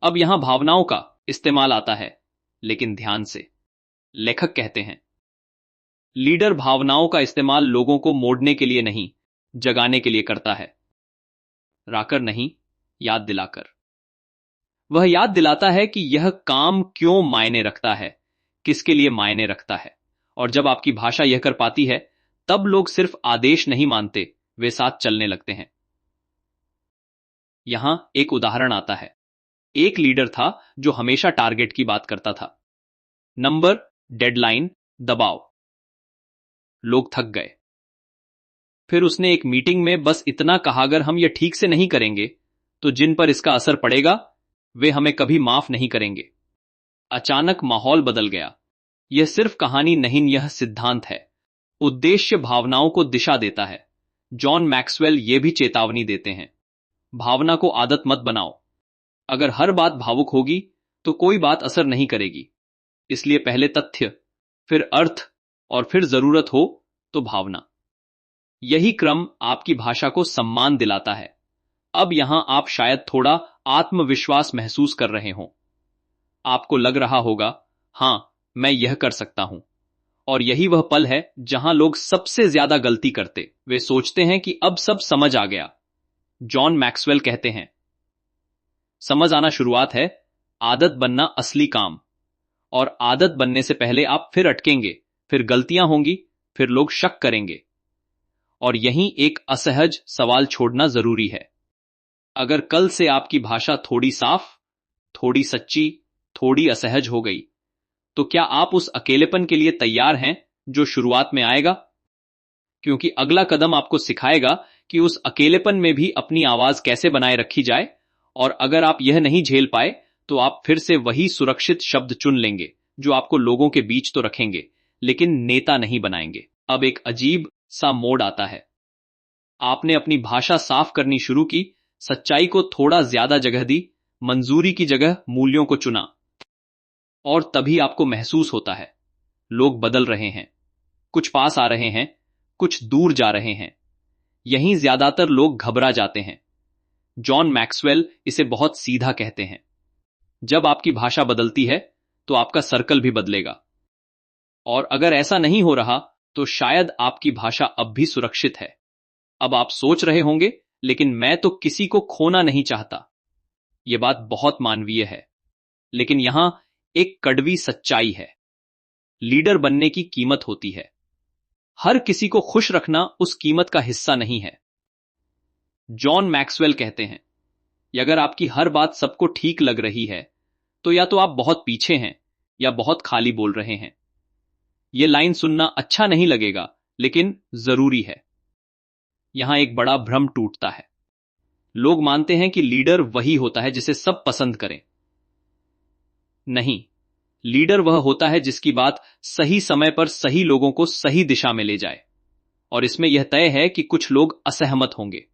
अब यहां भावनाओं का इस्तेमाल आता है, लेकिन ध्यान से। लेखक कहते हैं, लीडर भावनाओं का इस्तेमाल लोगों को मोड़ने के लिए नहीं, जगाने के लिए करता है। राकर नहीं, याद दिलाकर। वह याद दिलाता है कि यह काम क्यों मायने रखता है, किसके लिए मायने रखता है। और जब आपकी भाषा यह कर पाती है, तब लोग सिर्फ आदेश नहीं मानते, वे साथ चलने लगते हैं। यहां एक उदाहरण आता है। एक लीडर था जो हमेशा टारगेट की बात करता था। नंबर, डेडलाइन, दबाव। लोग थक गए। फिर उसने एक मीटिंग में बस इतना कहा, अगर हम यह ठीक से नहीं करेंगे तो जिन पर इसका असर पड़ेगा वे हमें कभी माफ नहीं करेंगे। अचानक माहौल बदल गया। यह सिर्फ कहानी नहीं, यह सिद्धांत है। उद्देश्य भावनाओं को दिशा देता है। जॉन मैक्सवेल यह भी चेतावनी देते हैं, भावना को आदत मत बनाओ। अगर हर बात भावुक होगी तो कोई बात असर नहीं करेगी। इसलिए पहले तथ्य, फिर अर्थ, और फिर जरूरत हो तो भावना। यही क्रम आपकी भाषा को सम्मान दिलाता है। अब यहां आप शायद थोड़ा आत्मविश्वास महसूस कर रहे हों। आपको लग रहा होगा, हां, मैं यह कर सकता हूं। और यही वह पल है जहां लोग सबसे ज्यादा गलती करते। वे सोचते हैं कि अब सब समझ आ गया। जॉन मैक्सवेल कहते हैं, समझ आना शुरुआत है, आदत बनना असली काम। और आदत बनने से पहले आप फिर अटकेंगे, फिर गलतियां होंगी, फिर लोग शक करेंगे। और यहीं एक असहज सवाल छोड़ना जरूरी है। अगर कल से आपकी भाषा थोड़ी साफ, थोड़ी सच्ची, थोड़ी असहज हो गई, तो क्या आप उस अकेलेपन के लिए तैयार हैं जो शुरुआत में आएगा? क्योंकि अगला कदम आपको सिखाएगा कि उस अकेलेपन में भी अपनी आवाज कैसे बनाए रखी जाए। और अगर आप यह नहीं झेल पाए तो आप फिर से वही सुरक्षित शब्द चुन लेंगे जो आपको लोगों के बीच तो रखेंगे, लेकिन नेता नहीं बनाएंगे। अब एक अजीब सा मोड़ आता है। आपने अपनी भाषा साफ करनी शुरू की, सच्चाई को थोड़ा ज्यादा जगह दी, मंजूरी की जगह मूल्यों को चुना। और तभी आपको महसूस होता है, लोग बदल रहे हैं। कुछ पास आ रहे हैं, कुछ दूर जा रहे हैं। यहीं ज्यादातर लोग घबरा जाते हैं। जॉन मैक्सवेल इसे बहुत सीधा कहते हैं, जब आपकी भाषा बदलती है तो आपका सर्कल भी बदलेगा। और अगर ऐसा नहीं हो रहा तो शायद आपकी भाषा अब भी सुरक्षित है। अब आप सोच रहे होंगे, लेकिन मैं तो किसी को खोना नहीं चाहता। यह बात बहुत मानवीय है, लेकिन यहां एक कड़वी सच्चाई है। लीडर बनने की कीमत होती है। हर किसी को खुश रखना उस कीमत का हिस्सा नहीं है। जॉन मैक्सवेल कहते हैं, अगर आपकी हर बात सबको ठीक लग रही है तो या तो आप बहुत पीछे हैं या बहुत खाली बोल रहे हैं। यह लाइन सुनना अच्छा नहीं लगेगा, लेकिन जरूरी है। यहां एक बड़ा भ्रम टूटता है। लोग मानते हैं कि लीडर वही होता है जिसे सब पसंद करें। नहीं, लीडर वह होता है जिसकी बात सही समय पर सही लोगों को सही दिशा में ले जाए। और इसमें यह तय है कि कुछ लोग असहमत होंगे,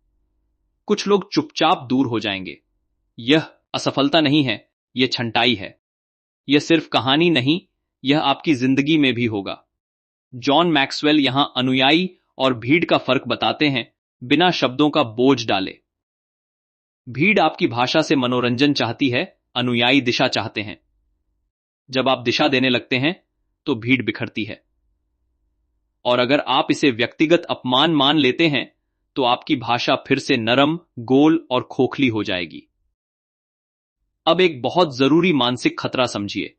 कुछ लोग चुपचाप दूर हो जाएंगे। यह असफलता नहीं है, यह छंटाई है। यह सिर्फ कहानी नहीं, यह आपकी जिंदगी में भी होगा। जॉन मैक्सवेल यहां अनुयायी और भीड़ का फर्क बताते हैं, बिना शब्दों का बोझ डाले। भीड़ आपकी भाषा से मनोरंजन चाहती है, अनुयायी दिशा चाहते हैं। जब आप दिशा देने लगते हैं तो भीड़ बिखरती है। और अगर आप इसे व्यक्तिगत अपमान मान लेते हैं तो आपकी भाषा फिर से नरम, गोल और खोखली हो जाएगी। अब एक बहुत जरूरी मानसिक खतरा समझिए।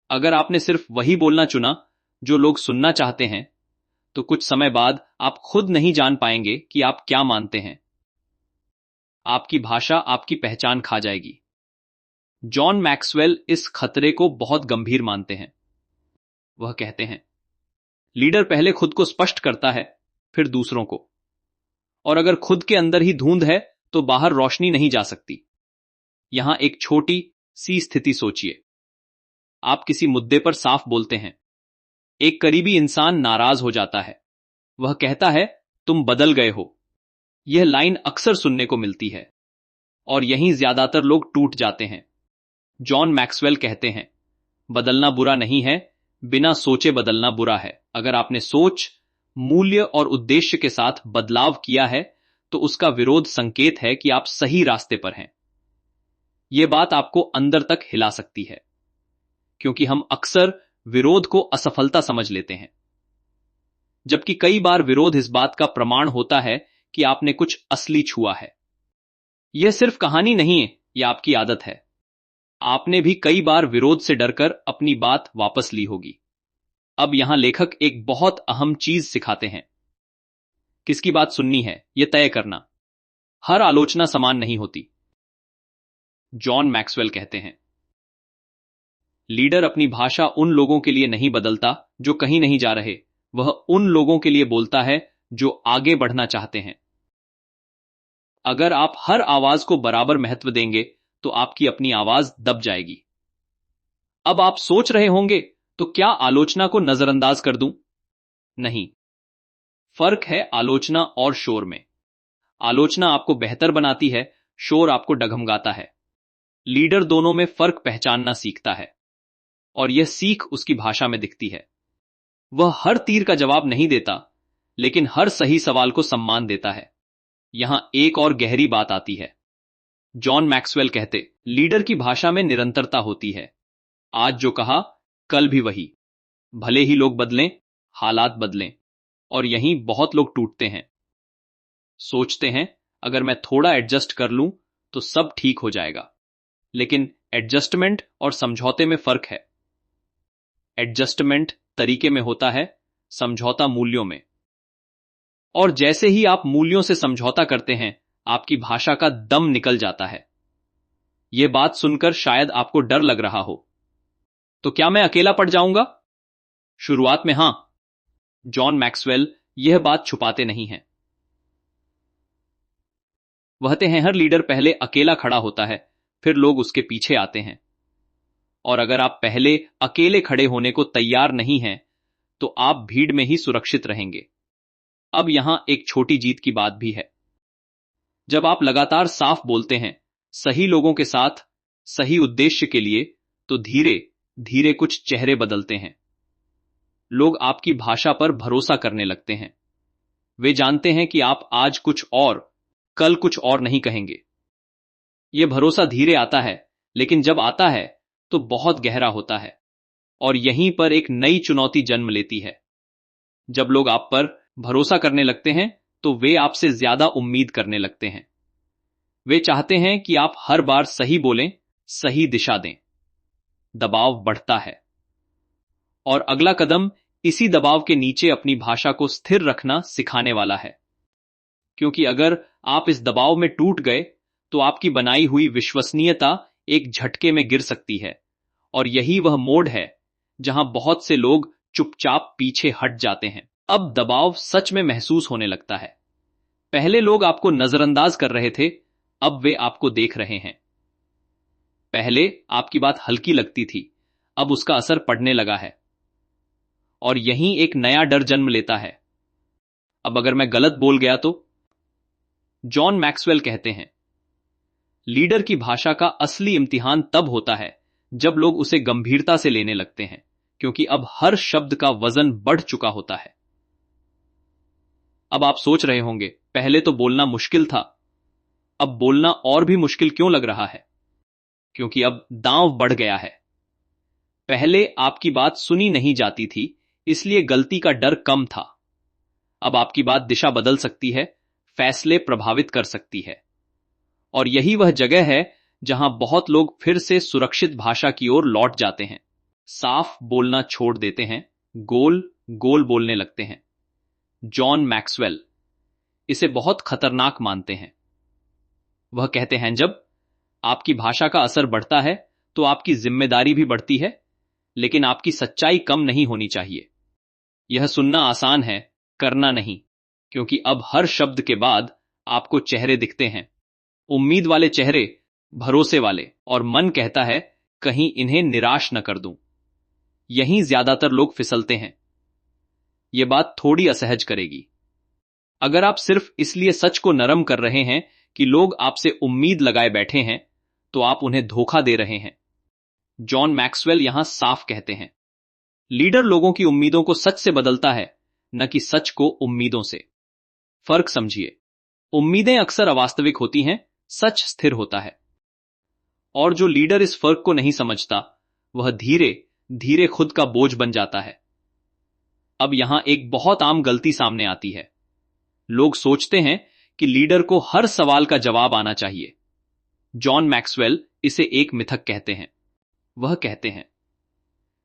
अगर आपने सिर्फ वही बोलना चुना जो लोग सुनना चाहते हैं, तो कुछ समय बाद आप खुद नहीं जान पाएंगे कि आप क्या मानते हैं। आपकी भाषा आपकी पहचान खा जाएगी। जॉन मैक्सवेल इस खतरे को बहुत गंभीर मानते हैं। वह कहते हैं, लीडर पहले खुद को स्पष्ट करता है, फिर दूसरों को। और अगर खुद के अंदर ही धुंध है तो बाहर रोशनी नहीं जा सकती। यहां एक छोटी सी स्थिति सोचिए। आप किसी मुद्दे पर साफ बोलते हैं। एक करीबी इंसान नाराज हो जाता है। वह कहता है, तुम बदल गए हो। यह लाइन अक्सर सुनने को मिलती है और यहीं ज्यादातर लोग टूट जाते हैं। जॉन मैक्सवेल कहते हैं, बदलना बुरा नहीं है, बिना सोचे बदलना बुरा है। अगर आपने सोच, मूल्य और उद्देश्य के साथ बदलाव किया है तो उसका विरोध संकेत है कि आप सही रास्ते पर हैं। यह बात आपको अंदर तक हिला सकती है, क्योंकि हम अक्सर विरोध को असफलता समझ लेते हैं, जबकि कई बार विरोध इस बात का प्रमाण होता है कि आपने कुछ असली छुआ है। यह सिर्फ कहानी नहीं है, यह आपकी आदत है। आपने भी कई बार विरोध से डरकर अपनी बात वापस ली होगी। अब यहां लेखक एक बहुत अहम चीज सिखाते हैं। किसकी बात सुननी है, यह तय करना। हर आलोचना समान नहीं होती। जॉन मैक्सवेल कहते हैं, लीडर अपनी भाषा उन लोगों के लिए नहीं बदलता जो कहीं नहीं जा रहे, वह उन लोगों के लिए बोलता है जो आगे बढ़ना चाहते हैं। अगर आप हर आवाज को बराबर महत्व देंगे तो आपकी अपनी आवाज दब जाएगी। अब आप सोच रहे होंगे, तो क्या आलोचना को नजरअंदाज कर दूं? नहीं। फर्क है आलोचना और शोर में। आलोचना आपको बेहतर बनाती है, शोर आपको डगमगाता है। लीडर दोनों में फर्क पहचानना सीखता है और यह सीख उसकी भाषा में दिखती है। वह हर तीर का जवाब नहीं देता, लेकिन हर सही सवाल को सम्मान देता है। यहां एक और गहरी बात आती है। जॉन मैक्सवेल कहते, लीडर की भाषा में निरंतरता होती है। आज जो कहा, कल भी वही। भले ही लोग बदलें, हालात बदलें, और यहीं बहुत लोग टूटते हैं। सोचते हैं, अगर मैं थोड़ा एडजस्ट कर लूं तो सब ठीक हो जाएगा। लेकिन एडजस्टमेंट और समझौते में फर्क है। एडजस्टमेंट तरीके में होता है, समझौता मूल्यों में। और जैसे ही आप मूल्यों से समझौता करते हैं, आपकी भाषा का दम निकल जाता है। यह बात सुनकर शायद आपको डर लग रहा हो, तो क्या मैं अकेला पड़ जाऊंगा? शुरुआत में हां। जॉन मैक्सवेल यह बात छुपाते नहीं हैं। वहते हैं, हर लीडर पहले अकेला खड़ा होता है, फिर लोग उसके पीछे आते हैं। और अगर आप पहले अकेले खड़े होने को तैयार नहीं हैं, तो आप भीड़ में ही सुरक्षित रहेंगे। अब यहां एक छोटी जीत की बात भी है। जब आप लगातार साफ बोलते हैं, सही लोगों के साथ, सही उद्देश्य के लिए, तो धीरे धीरे कुछ चेहरे बदलते हैं। लोग आपकी भाषा पर भरोसा करने लगते हैं। वे जानते हैं कि आप आज कुछ और, कल कुछ और नहीं कहेंगे। यह भरोसा धीरे आता है, लेकिन जब आता है तो बहुत गहरा होता है। और यहीं पर एक नई चुनौती जन्म लेती है। जब लोग आप पर भरोसा करने लगते हैं, तो वे आपसे ज्यादा उम्मीद करने लगते हैं। वे चाहते हैं कि आप हर बार सही बोलें, सही दिशा दें। दबाव बढ़ता है। और अगला कदम इसी दबाव के नीचे अपनी भाषा को स्थिर रखना सिखाने वाला है। क्योंकि अगर आप इस दबाव में टूट गए, तो आपकी बनाई हुई विश्वसनीयता एक झटके में गिर सकती है। और यही वह मोड़ है जहां बहुत से लोग चुपचाप पीछे हट जाते हैं। अब दबाव सच में महसूस होने लगता है। पहले लोग आपको नजरअंदाज कर रहे थे, अब वे आपको देख रहे हैं। पहले आपकी बात हल्की लगती थी, अब उसका असर पड़ने लगा है। और यहीं एक नया डर जन्म लेता है। अब अगर मैं गलत बोल गया तो? जॉन मैक्सवेल कहते हैं, लीडर की भाषा का असली इम्तिहान तब होता है जब लोग उसे गंभीरता से लेने लगते हैं, क्योंकि अब हर शब्द का वजन बढ़ चुका होता है। अब आप सोच रहे होंगे, पहले तो बोलना मुश्किल था, अब बोलना और भी मुश्किल क्यों लग रहा है? क्योंकि अब दांव बढ़ गया है। पहले आपकी बात सुनी नहीं जाती थी, इसलिए गलती का डर कम था। अब आपकी बात दिशा बदल सकती है, फैसले प्रभावित कर सकती है। और यही वह जगह है जहां बहुत लोग फिर से सुरक्षित भाषा की ओर लौट जाते हैं, साफ बोलना छोड़ देते हैं, गोल गोल बोलने लगते हैं। जॉन मैक्सवेल इसे बहुत खतरनाक मानते हैं। वह कहते हैं, जब आपकी भाषा का असर बढ़ता है तो आपकी जिम्मेदारी भी बढ़ती है, लेकिन आपकी सच्चाई कम नहीं होनी चाहिए। यह सुनना आसान है, करना नहीं, क्योंकि अब हर शब्द के बाद आपको चेहरे दिखते हैं, उम्मीद वाले चेहरे, भरोसे वाले, और मन कहता है कहीं इन्हें निराश न कर दूं। यहीं ज्यादातर लोग फिसलते हैं। यह बात थोड़ी असहज करेगी। अगर आप सिर्फ इसलिए सच को नरम कर रहे हैं कि लोग आपसे उम्मीद लगाए बैठे हैं, तो आप उन्हें धोखा दे रहे हैं। जॉन मैक्सवेल यहां साफ कहते हैं, लीडर लोगों की उम्मीदों को सच से बदलता है, न कि सच को उम्मीदों से। फर्क समझिए, उम्मीदें अक्सर अवास्तविक होती हैं, सच स्थिर होता है। और जो लीडर इस फर्क को नहीं समझता, वह धीरे धीरे खुद का बोझ बन जाता है। अब यहां एक बहुत आम गलती सामने आती है। लोग सोचते हैं कि लीडर को हर सवाल का जवाब आना चाहिए। जॉन मैक्सवेल इसे एक मिथक कहते हैं। वह कहते हैं,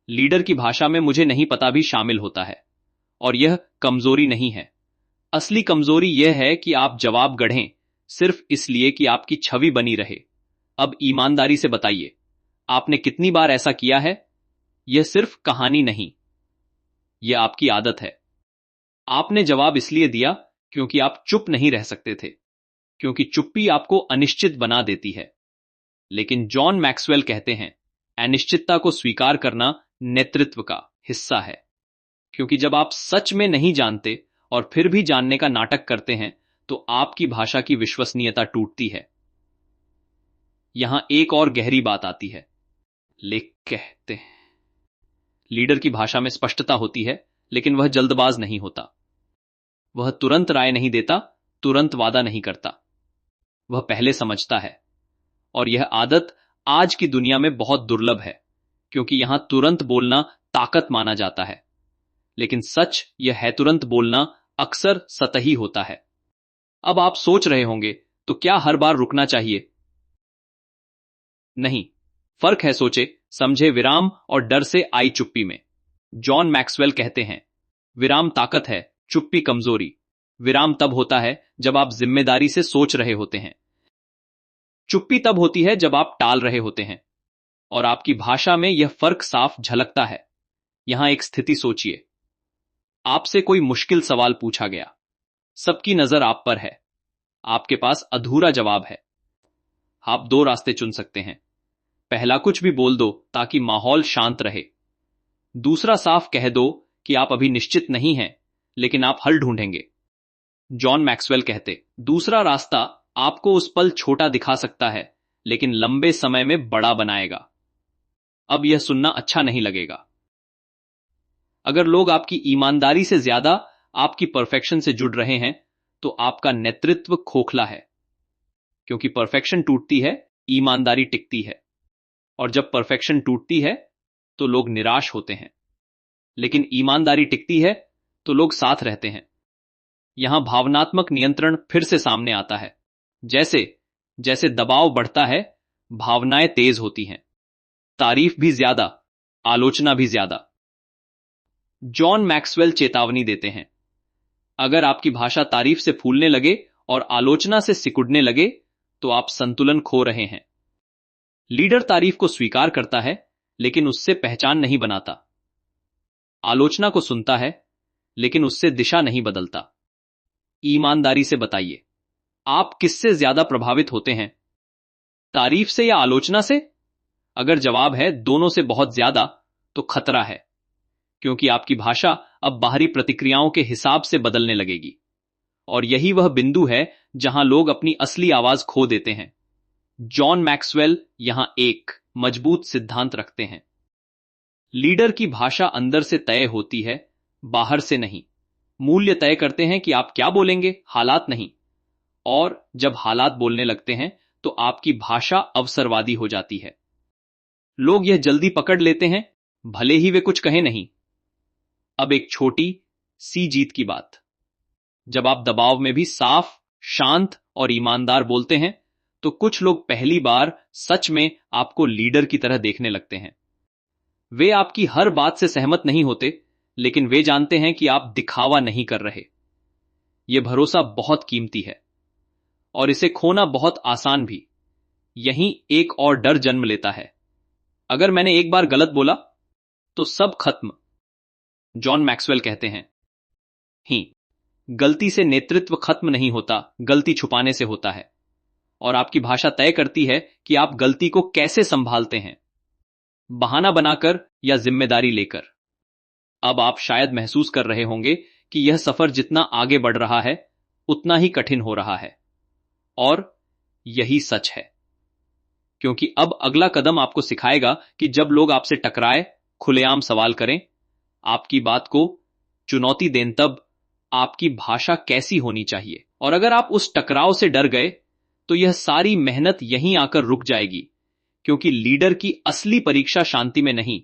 लीडर की भाषा में मुझे नहीं पता भी शामिल होता है, और यह कमजोरी नहीं है। असली कमजोरी यह है कि आप जवाब गढ़ें सिर्फ इसलिए कि आपकी छवि बनी रहे। अब ईमानदारी से बताइए, आपने कितनी बार ऐसा किया है? यह सिर्फ कहानी नहीं, यह आपकी आदत है। आपने जवाब इसलिए दिया क्योंकि आप चुप नहीं रह सकते थे, क्योंकि चुप्पी आपको अनिश्चित बना देती है। लेकिन जॉन मैक्सवेल कहते हैं, अनिश्चितता को स्वीकार करना नेतृत्व का हिस्सा है, क्योंकि जब आप सच में नहीं जानते और फिर भी जानने का नाटक करते हैं, तो आपकी भाषा की विश्वसनीयता टूटती है। यहां एक और गहरी बात आती है। लेख कहते हैं, लीडर की भाषा में स्पष्टता होती है, लेकिन वह जल्दबाज नहीं होता। वह तुरंत राय नहीं देता, तुरंत वादा नहीं करता। वह पहले समझता है। और यह आदत आज की दुनिया में बहुत दुर्लभ है, क्योंकि यहां तुरंत बोलना ताकत माना जाता है। लेकिन सच यह है, तुरंत बोलना अक्सर सतही होता है। अब आप सोच रहे होंगे, तो क्या हर बार रुकना चाहिए? नहीं, फर्क है सोचे समझे विराम और डर से आई चुप्पी में। जॉन मैक्सवेल कहते हैं, विराम ताकत है, चुप्पी कमजोरी। विराम तब होता है जब आप जिम्मेदारी से सोच रहे होते हैं। चुप्पी तब होती है जब आप टाल रहे होते हैं। और आपकी भाषा में यह फर्क साफ झलकता है। यहां एक स्थिति सोचिए, आपसे कोई मुश्किल सवाल पूछा गया, सबकी नजर आप पर है, आपके पास अधूरा जवाब है। आप दो रास्ते चुन सकते हैं। पहला, कुछ भी बोल दो ताकि माहौल शांत रहे। दूसरा, साफ कह दो कि आप अभी निश्चित नहीं हैं, लेकिन आप हल ढूंढेंगे। जॉन मैक्सवेल कहते, दूसरा रास्ता आपको उस पल छोटा दिखा सकता है, लेकिन लंबे समय में बड़ा बनाएगा। अब यह सुनना अच्छा नहीं लगेगा। अगर लोग आपकी ईमानदारी से ज्यादा आपकी परफेक्शन से जुड़ रहे हैं, तो आपका नेतृत्व खोखला है। क्योंकि परफेक्शन टूटती है, ईमानदारी टिकती है। और जब परफेक्शन टूटती है, तो लोग निराश होते हैं। लेकिन ईमानदारी टिकती है, तो लोग साथ रहते हैं। यहां भावनात्मक नियंत्रण फिर से सामने आता है। जैसे जैसे दबाव बढ़ता है, भावनाएं तेज होती हैं, तारीफ भी ज्यादा, आलोचना भी ज्यादा। जॉन मैक्सवेल चेतावनी देते हैं, अगर आपकी भाषा तारीफ से फूलने लगे और आलोचना से सिकुड़ने लगे, तो आप संतुलन खो रहे हैं। लीडर तारीफ को स्वीकार करता है, लेकिन उससे पहचान नहीं बनाता। आलोचना को सुनता है, लेकिन उससे दिशा नहीं बदलता। ईमानदारी से बताइए, आप किससे ज्यादा प्रभावित होते हैं, तारीफ से या आलोचना से? अगर जवाब है दोनों से बहुत ज्यादा, तो खतरा है, क्योंकि आपकी भाषा अब बाहरी प्रतिक्रियाओं के हिसाब से बदलने लगेगी। और यही वह बिंदु है जहां लोग अपनी असली आवाज खो देते हैं। जॉन मैक्सवेल यहां एक मजबूत सिद्धांत रखते हैं, लीडर की भाषा अंदर से तय होती है, बाहर से नहीं। मूल्य तय करते हैं कि आप क्या बोलेंगे, हालात नहीं। और जब हालात बोलने लगते हैं, तो आपकी भाषा अवसरवादी हो जाती है। लोग यह जल्दी पकड़ लेते हैं, भले ही वे कुछ कहें नहीं। अब एक छोटी सी जीत की बात, जब आप दबाव में भी साफ शांत और ईमानदार बोलते हैं तो कुछ लोग पहली बार सच में आपको लीडर की तरह देखने लगते हैं। वे आपकी हर बात से सहमत नहीं होते, लेकिन वे जानते हैं कि आप दिखावा नहीं कर रहे। यह भरोसा बहुत कीमती है और इसे खोना बहुत आसान भी। यहीं एक और डर जन्म लेता है, अगर मैंने एक बार गलत बोला तो सब खत्म। जॉन मैक्सवेल कहते हैं, ही गलती से नेतृत्व खत्म नहीं होता, गलती छुपाने से होता है। और आपकी भाषा तय करती है कि आप गलती को कैसे संभालते हैं, बहाना बनाकर या जिम्मेदारी लेकर। अब आप शायद महसूस कर रहे होंगे कि यह सफर जितना आगे बढ़ रहा है उतना ही कठिन हो रहा है। और यही सच है, क्योंकि अब अगला कदम आपको सिखाएगा कि जब लोग आपसे टकराए, खुलेआम सवाल करें, आपकी बात को चुनौती दें, तब आपकी भाषा कैसी होनी चाहिए। और अगर आप उस टकराव से डर गए तो यह सारी मेहनत यहीं आकर रुक जाएगी, क्योंकि लीडर की असली परीक्षा शांति में नहीं,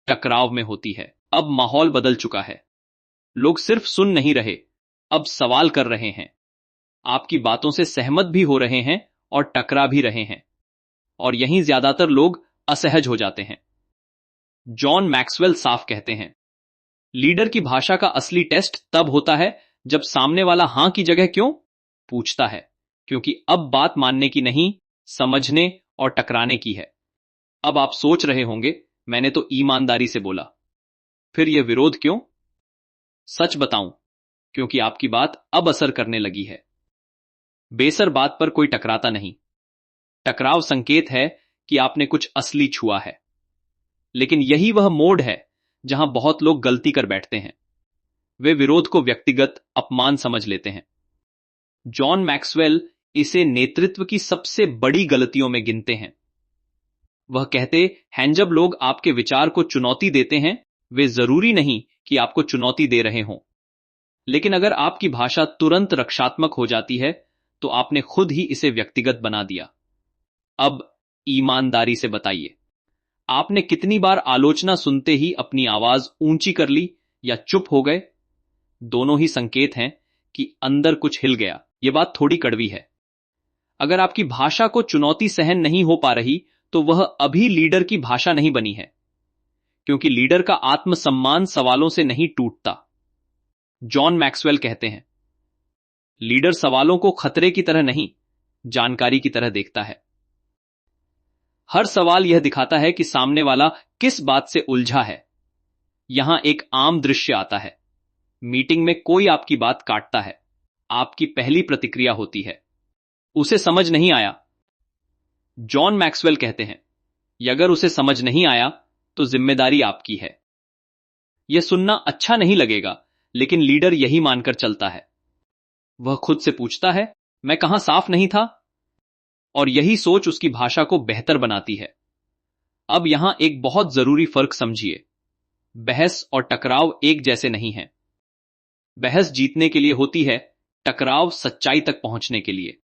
टकराव में होती है। अब माहौल बदल चुका है। लोग सिर्फ सुन नहीं रहे, अब सवाल कर रहे हैं, आपकी बातों से सहमत भी हो रहे हैं और टकरा भी रहे हैं। और यहीं ज्यादातर लोग असहज हो जाते हैं। जॉन मैक्सवेल साफ कहते हैं, लीडर की भाषा का असली टेस्ट तब होता है जब सामने वाला हां की जगह क्यों पूछता है, क्योंकि अब बात मानने की नहीं, समझने और टकराने की है। अब आप सोच रहे होंगे, मैंने तो ईमानदारी से बोला, फिर यह विरोध क्यों? सच बताऊं, क्योंकि आपकी बात अब असर करने लगी है। बेसर बात पर कोई टकराता नहीं। टकराव संकेत है कि आपने कुछ असली छुआ है। लेकिन यही वह मोड़ है जहां बहुत लोग गलती कर बैठते हैं। वे विरोध को व्यक्तिगत अपमान समझ लेते हैं। जॉन मैक्सवेल इसे नेतृत्व की सबसे बड़ी गलतियों में गिनते हैं। वह कहते हैं, जब लोग आपके विचार को चुनौती देते हैं, वे जरूरी नहीं कि आपको चुनौती दे रहे हों, लेकिन अगर आपकी भाषा तुरंत रक्षात्मक हो जाती है तो आपने खुद ही इसे व्यक्तिगत बना दिया। अब ईमानदारी से बताइए, आपने कितनी बार आलोचना सुनते ही अपनी आवाज ऊंची कर ली या चुप हो गए? दोनों ही संकेत हैं कि अंदर कुछ हिल गया। यह बात थोड़ी कड़वी है। अगर आपकी भाषा को चुनौती सहन नहीं हो पा रही तो वह अभी लीडर की भाषा नहीं बनी है, क्योंकि लीडर का आत्मसम्मान सवालों से नहीं टूटता। जॉन मैक्सवेल कहते हैं, लीडर सवालों को खतरे की तरह नहीं, जानकारी की तरह देखता है। हर सवाल यह दिखाता है कि सामने वाला किस बात से उलझा है। यहां एक आम दृश्य आता है। मीटिंग में कोई आपकी बात काटता है। आपकी पहली प्रतिक्रिया होती है, उसे समझ नहीं आया। जॉन मैक्सवेल कहते हैं, अगर उसे समझ नहीं आया तो जिम्मेदारी आपकी है। यह सुनना अच्छा नहीं लगेगा, लेकिन लीडर यही मानकर चलता है। वह खुद से पूछता है, मैं कहां साफ नहीं था? और यही सोच उसकी भाषा को बेहतर बनाती है। अब यहां एक बहुत जरूरी फर्क समझिए। बहस और टकराव एक जैसे नहीं हैं। बहस जीतने के लिए होती है, टकराव सच्चाई तक पहुंचने के लिए।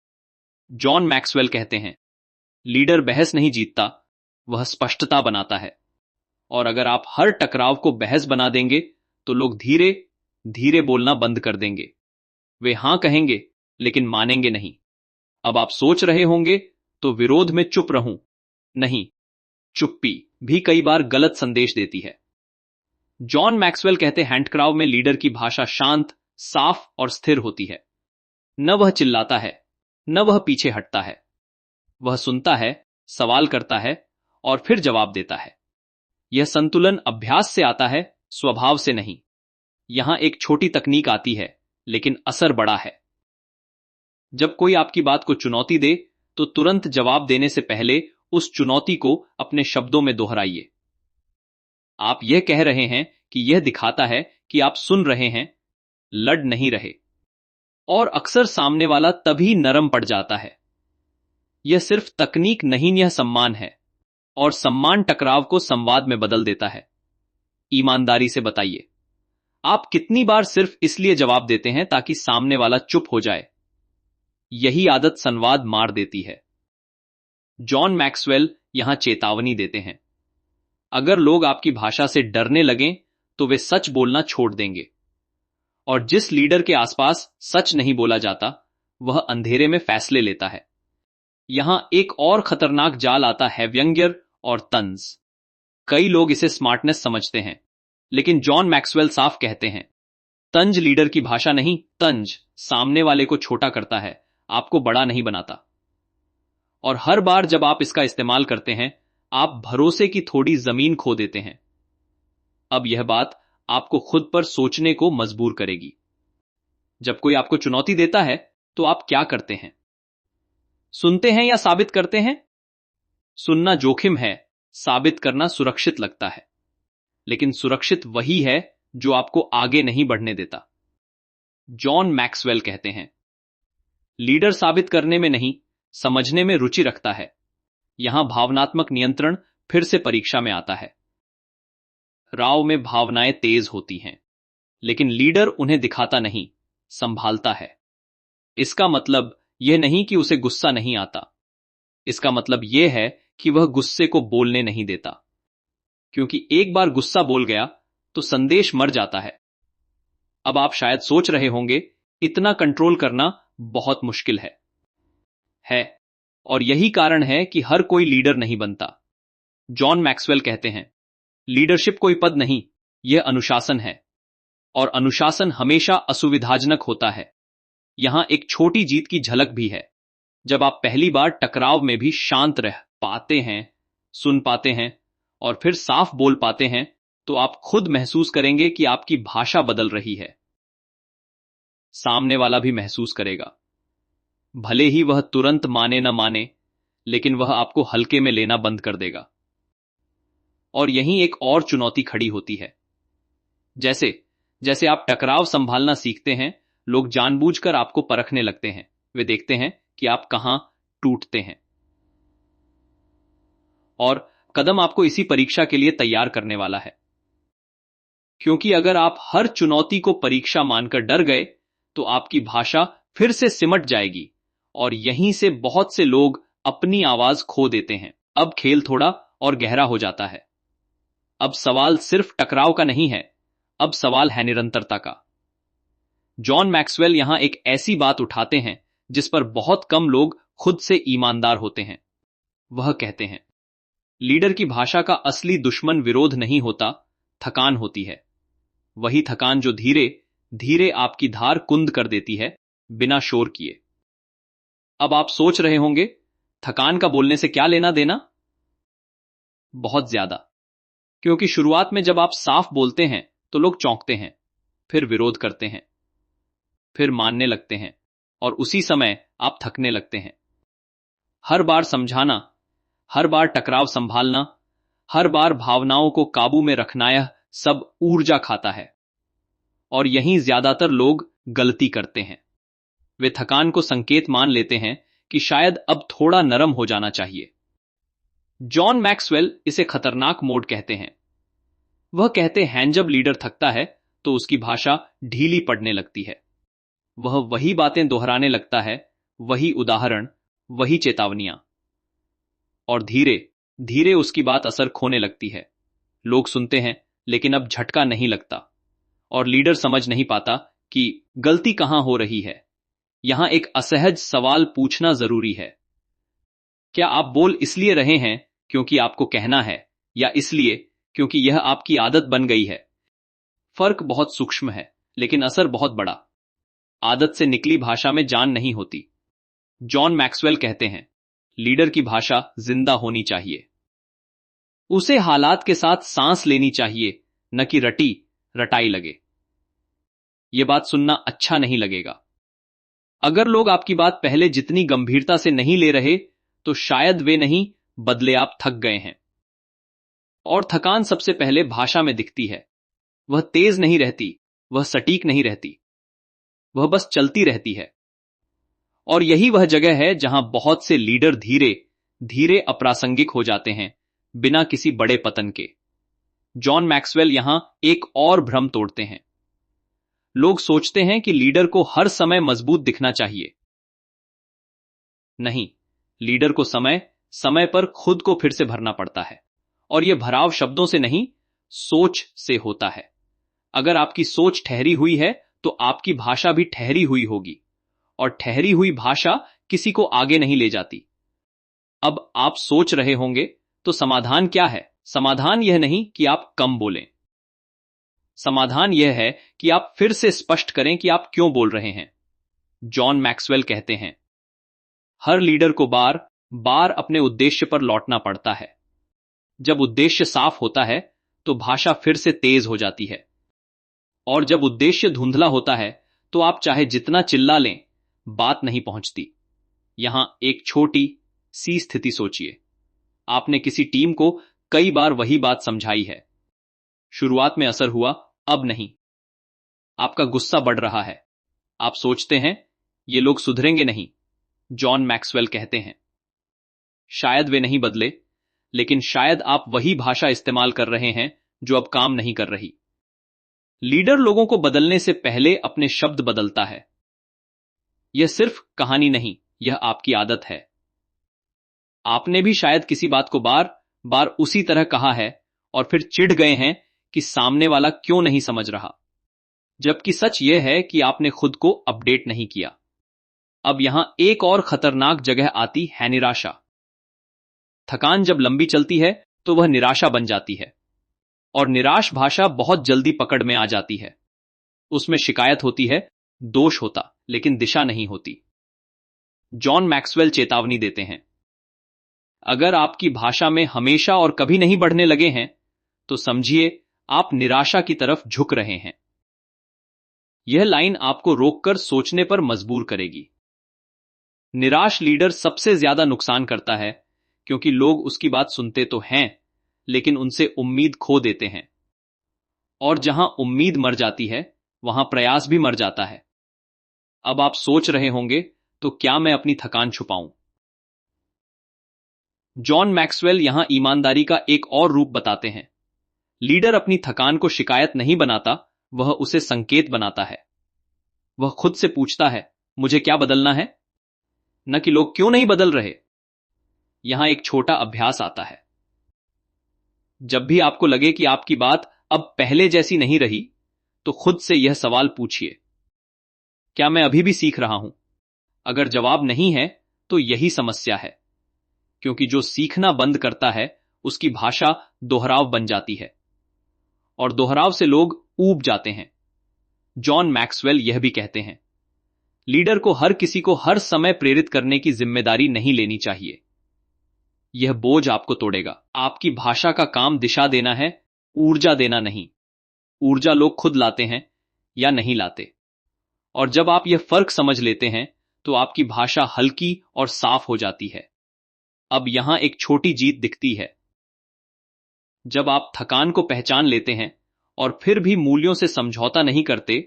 जॉन मैक्सवेल कहते हैं, लीडर बहस नहीं जीतता, वह स्पष्टता बनाता है। और अगर आप हर टकराव को बहस बना देंगे तो लोग धीरे धीरे बोलना बंद कर देंगे। वे हां कहेंगे लेकिन मानेंगे नहीं। अब आप सोच रहे होंगे, तो विरोध में चुप रहूं? नहीं, चुप्पी भी कई बार गलत संदेश देती है। जॉन मैक्सवेल कहते हैं, टकराव में लीडर की भाषा शांत, साफ और स्थिर होती है। न वह चिल्लाता है, न वह पीछे हटता है। वह सुनता है, सवाल करता है और फिर जवाब देता है। यह संतुलन अभ्यास से आता है, स्वभाव से नहीं। यहां एक छोटी तकनीक आती है, लेकिन असर बड़ा है। जब कोई आपकी बात को चुनौती दे तो तुरंत जवाब देने से पहले उस चुनौती को अपने शब्दों में दोहराइए। आप यह कह रहे हैं कि यह दिखाता है कि आप सुन रहे हैं, लड़ नहीं रहे। और अक्सर सामने वाला तभी नरम पड़ जाता है। यह सिर्फ तकनीक नहीं, यह सम्मान है। और सम्मान टकराव को संवाद में बदल देता है। ईमानदारी से बताइए, आप कितनी बार सिर्फ इसलिए जवाब देते हैं ताकि सामने वाला चुप हो जाए? यही आदत संवाद मार देती है। जॉन मैक्सवेल यहां चेतावनी देते हैं, अगर लोग आपकी भाषा से डरने लगें तो वे सच बोलना छोड़ देंगे। और जिस लीडर के आसपास सच नहीं बोला जाता, वह अंधेरे में फैसले लेता है। यहां एक और खतरनाक जाल आता है, व्यंग्य और तंज। कई लोग इसे स्मार्टनेस समझते हैं, लेकिन जॉन मैक्सवेल साफ कहते हैं, तंज लीडर की भाषा नहीं, तंज सामने वाले को छोटा करता है, आपको बड़ा नहीं बनाता। और हर बार जब आप इसका इस्तेमाल करते हैं, आप भरोसे की थोड़ी जमीन खो देते हैं। अब यह बात आपको खुद पर सोचने को मजबूर करेगी। जब कोई आपको चुनौती देता है तो आप क्या करते हैं? सुनते हैं या साबित करते हैं? सुनना जोखिम है, साबित करना सुरक्षित लगता है। लेकिन सुरक्षित वही है जो आपको आगे नहीं बढ़ने देता। जॉन मैक्सवेल कहते हैं, लीडर साबित करने में नहीं, समझने में रुचि रखता है। यहां भावनात्मक नियंत्रण फिर से परीक्षा में आता है। राव में भावनाएं तेज होती हैं, लेकिन लीडर उन्हें दिखाता नहीं, संभालता है। इसका मतलब यह नहीं कि उसे गुस्सा नहीं आता। इसका मतलब यह है कि वह गुस्से को बोलने नहीं देता, क्योंकि एक बार गुस्सा बोल गया तो संदेश मर जाता है। अब आप शायद सोच रहे होंगे, इतना कंट्रोल करना बहुत मुश्किल है। और यही कारण है कि हर कोई लीडर नहीं बनता। जॉन मैक्सवेल कहते हैं, लीडरशिप कोई पद नहीं, यह अनुशासन है। और अनुशासन हमेशा असुविधाजनक होता है। यहां एक छोटी जीत की झलक भी है। जब आप पहली बार टकराव में भी शांत रह पाते हैं, सुन पाते हैं और फिर साफ बोल पाते हैं, तो आप खुद महसूस करेंगे कि आपकी भाषा बदल रही है। सामने वाला भी महसूस करेगा। भले ही वह तुरंत माने न माने, लेकिन वह आपको हल्के में लेना बंद कर देगा। और यहीं एक और चुनौती खड़ी होती है। जैसे जैसे आप टकराव संभालना सीखते हैं, लोग जानबूझकर आपको परखने लगते हैं। वे देखते हैं कि आप कहां टूटते हैं। और कदम आपको इसी परीक्षा के लिए तैयार करने वाला है। क्योंकि अगर आप हर चुनौती को परीक्षा मानकर डर गए, तो आपकी भाषा फिर से सिमट जाएगी और यहीं से बहुत से लोग अपनी आवाज खो देते हैं। अब खेल थोड़ा और गहरा हो जाता है। अब सवाल सिर्फ टकराव का नहीं है, अब सवाल है निरंतरता का। जॉन मैक्सवेल यहां एक ऐसी बात उठाते हैं जिस पर बहुत कम लोग खुद से ईमानदार होते हैं। वह कहते हैं, लीडर की भाषा का असली दुश्मन विरोध नहीं होता, थकान होती है। वही थकान जो धीरे धीरे आपकी धार कुंद कर देती है, बिना शोर किए। अब आप सोच रहे होंगे, थकान का बोलने से क्या लेना देना? बहुत ज्यादा। क्योंकि शुरुआत में जब आप साफ बोलते हैं तो लोग चौंकते हैं, फिर विरोध करते हैं, फिर मानने लगते हैं और उसी समय आप थकने लगते हैं। हर बार समझाना, हर बार टकराव संभालना, हर बार भावनाओं को काबू में रखना, यह सब ऊर्जा खाता है। और यहीं ज्यादातर लोग गलती करते हैं। वे थकान को संकेत मान लेते हैं कि शायद अब थोड़ा नरम हो जाना चाहिए। जॉन मैक्सवेल इसे खतरनाक मोड कहते हैं। वह कहते हैं, जब लीडर थकता है तो उसकी भाषा ढीली पड़ने लगती है। वह वही बातें दोहराने लगता है, वही उदाहरण, वही चेतावनियां। और धीरे धीरे उसकी बात असर खोने लगती है। लोग सुनते हैं, लेकिन अब झटका नहीं लगता और लीडर समझ नहीं पाता कि गलती कहां हो रही है। यहां एक असहज सवाल पूछना जरूरी है। क्या आप बोल इसलिए रहे हैं क्योंकि आपको कहना है, या इसलिए क्योंकि यह आपकी आदत बन गई है? फर्क बहुत सूक्ष्म है, लेकिन असर बहुत बड़ा। आदत से निकली भाषा में जान नहीं होती। जॉन मैक्सवेल कहते हैं, लीडर की भाषा जिंदा होनी चाहिए। उसे हालात के साथ सांस लेनी चाहिए, न कि रटी रटाई लगे। यह बात सुनना अच्छा नहीं लगेगा। अगर लोग आपकी बात पहले जितनी गंभीरता से नहीं ले रहे, तो शायद वे नहीं, बदले आप थक गए हैं। और थकान सबसे पहले भाषा में दिखती है। वह तेज नहीं रहती, वह सटीक नहीं रहती, वह बस चलती रहती है। और यही वह जगह है जहां बहुत से लीडर धीरे धीरे अप्रासंगिक हो जाते हैं, बिना किसी बड़े पतन के। जॉन मैक्सवेल यहां एक और भ्रम तोड़ते हैं। लोग सोचते हैं कि लीडर को हर समय मजबूत दिखना चाहिए। नहीं, लीडर को समय समय पर खुद को फिर से भरना पड़ता है। और यह भराव शब्दों से नहीं, सोच से होता है। अगर आपकी सोच ठहरी हुई है, तो आपकी भाषा भी ठहरी हुई होगी। और ठहरी हुई भाषा किसी को आगे नहीं ले जाती। अब आप सोच रहे होंगे, तो समाधान क्या है? समाधान यह नहीं कि आप कम बोलें। समाधान यह है कि आप फिर से स्पष्ट करें कि आप क्यों बोल रहे हैं। जॉन मैक्सवेल कहते हैं, हर लीडर को बार बार अपने उद्देश्य पर लौटना पड़ता है। जब उद्देश्य साफ होता है तो भाषा फिर से तेज हो जाती है, और जब उद्देश्य धुंधला होता है तो आप चाहे जितना चिल्ला लें, बात नहीं पहुंचती। यहां एक छोटी सी स्थिति सोचिए। आपने किसी टीम को कई बार वही बात समझाई है। शुरुआत में असर हुआ, अब नहीं। आपका गुस्सा बढ़ रहा है। आप सोचते हैं, ये लोग सुधरेंगे नहीं। जॉन मैक्सवेल कहते हैं, शायद वे नहीं बदले, लेकिन शायद आप वही भाषा इस्तेमाल कर रहे हैं जो अब काम नहीं कर रही। लीडर लोगों को बदलने से पहले अपने शब्द बदलता है। यह सिर्फ कहानी नहीं, यह आपकी आदत है। आपने भी शायद किसी बात को बार बार उसी तरह कहा है और फिर चिढ़ गए हैं कि सामने वाला क्यों नहीं समझ रहा, जबकि सच यह है कि आपने खुद को अपडेट नहीं किया। अब यहां एक और खतरनाक जगह आती है, निराशा। थकान जब लंबी चलती है तो वह निराशा बन जाती है, और निराश भाषा बहुत जल्दी पकड़ में आ जाती है। उसमें शिकायत होती है, दोष होता, लेकिन दिशा नहीं होती। जॉन मैक्सवेल चेतावनी देते हैं, अगर आपकी भाषा में हमेशा और कभी नहीं बढ़ने लगे हैं, तो समझिए आप निराशा की तरफ झुक रहे हैं। यह लाइन आपको रोककर सोचने पर मजबूर करेगी। निराश लीडर सबसे ज्यादा नुकसान करता है, क्योंकि लोग उसकी बात सुनते तो हैं, लेकिन उनसे उम्मीद खो देते हैं। और जहां उम्मीद मर जाती है, वहां प्रयास भी मर जाता है। अब आप सोच रहे होंगे, तो क्या मैं अपनी थकान छुपाऊं? जॉन मैक्सवेल यहां ईमानदारी का एक और रूप बताते हैं। लीडर अपनी थकान को शिकायत नहीं बनाता, वह उसे संकेत बनाता है। वह खुद से पूछता है, मुझे क्या बदलना है, न कि लोग क्यों नहीं बदल रहे। यहां एक छोटा अभ्यास आता है। जब भी आपको लगे कि आपकी बात अब पहले जैसी नहीं रही, तो खुद से यह सवाल पूछिए, क्या मैं अभी भी सीख रहा हूं? अगर जवाब नहीं है, तो यही समस्या है, क्योंकि जो सीखना बंद करता है, उसकी भाषा दोहराव बन जाती है, और दोहराव से लोग ऊब जाते हैं। जॉन मैक्सवेल यह भी कहते हैं, लीडर को हर किसी को हर समय प्रेरित करने की जिम्मेदारी नहीं लेनी चाहिए। यह बोझ आपको तोड़ेगा। आपकी भाषा का काम दिशा देना है, ऊर्जा देना नहीं। ऊर्जा लोग खुद लाते हैं या नहीं लाते। और जब आप यह फर्क समझ लेते हैं, तो आपकी भाषा हल्की और साफ हो जाती है। अब यहां एक छोटी जीत दिखती है। जब आप थकान को पहचान लेते हैं और फिर भी मूल्यों से समझौता नहीं करते,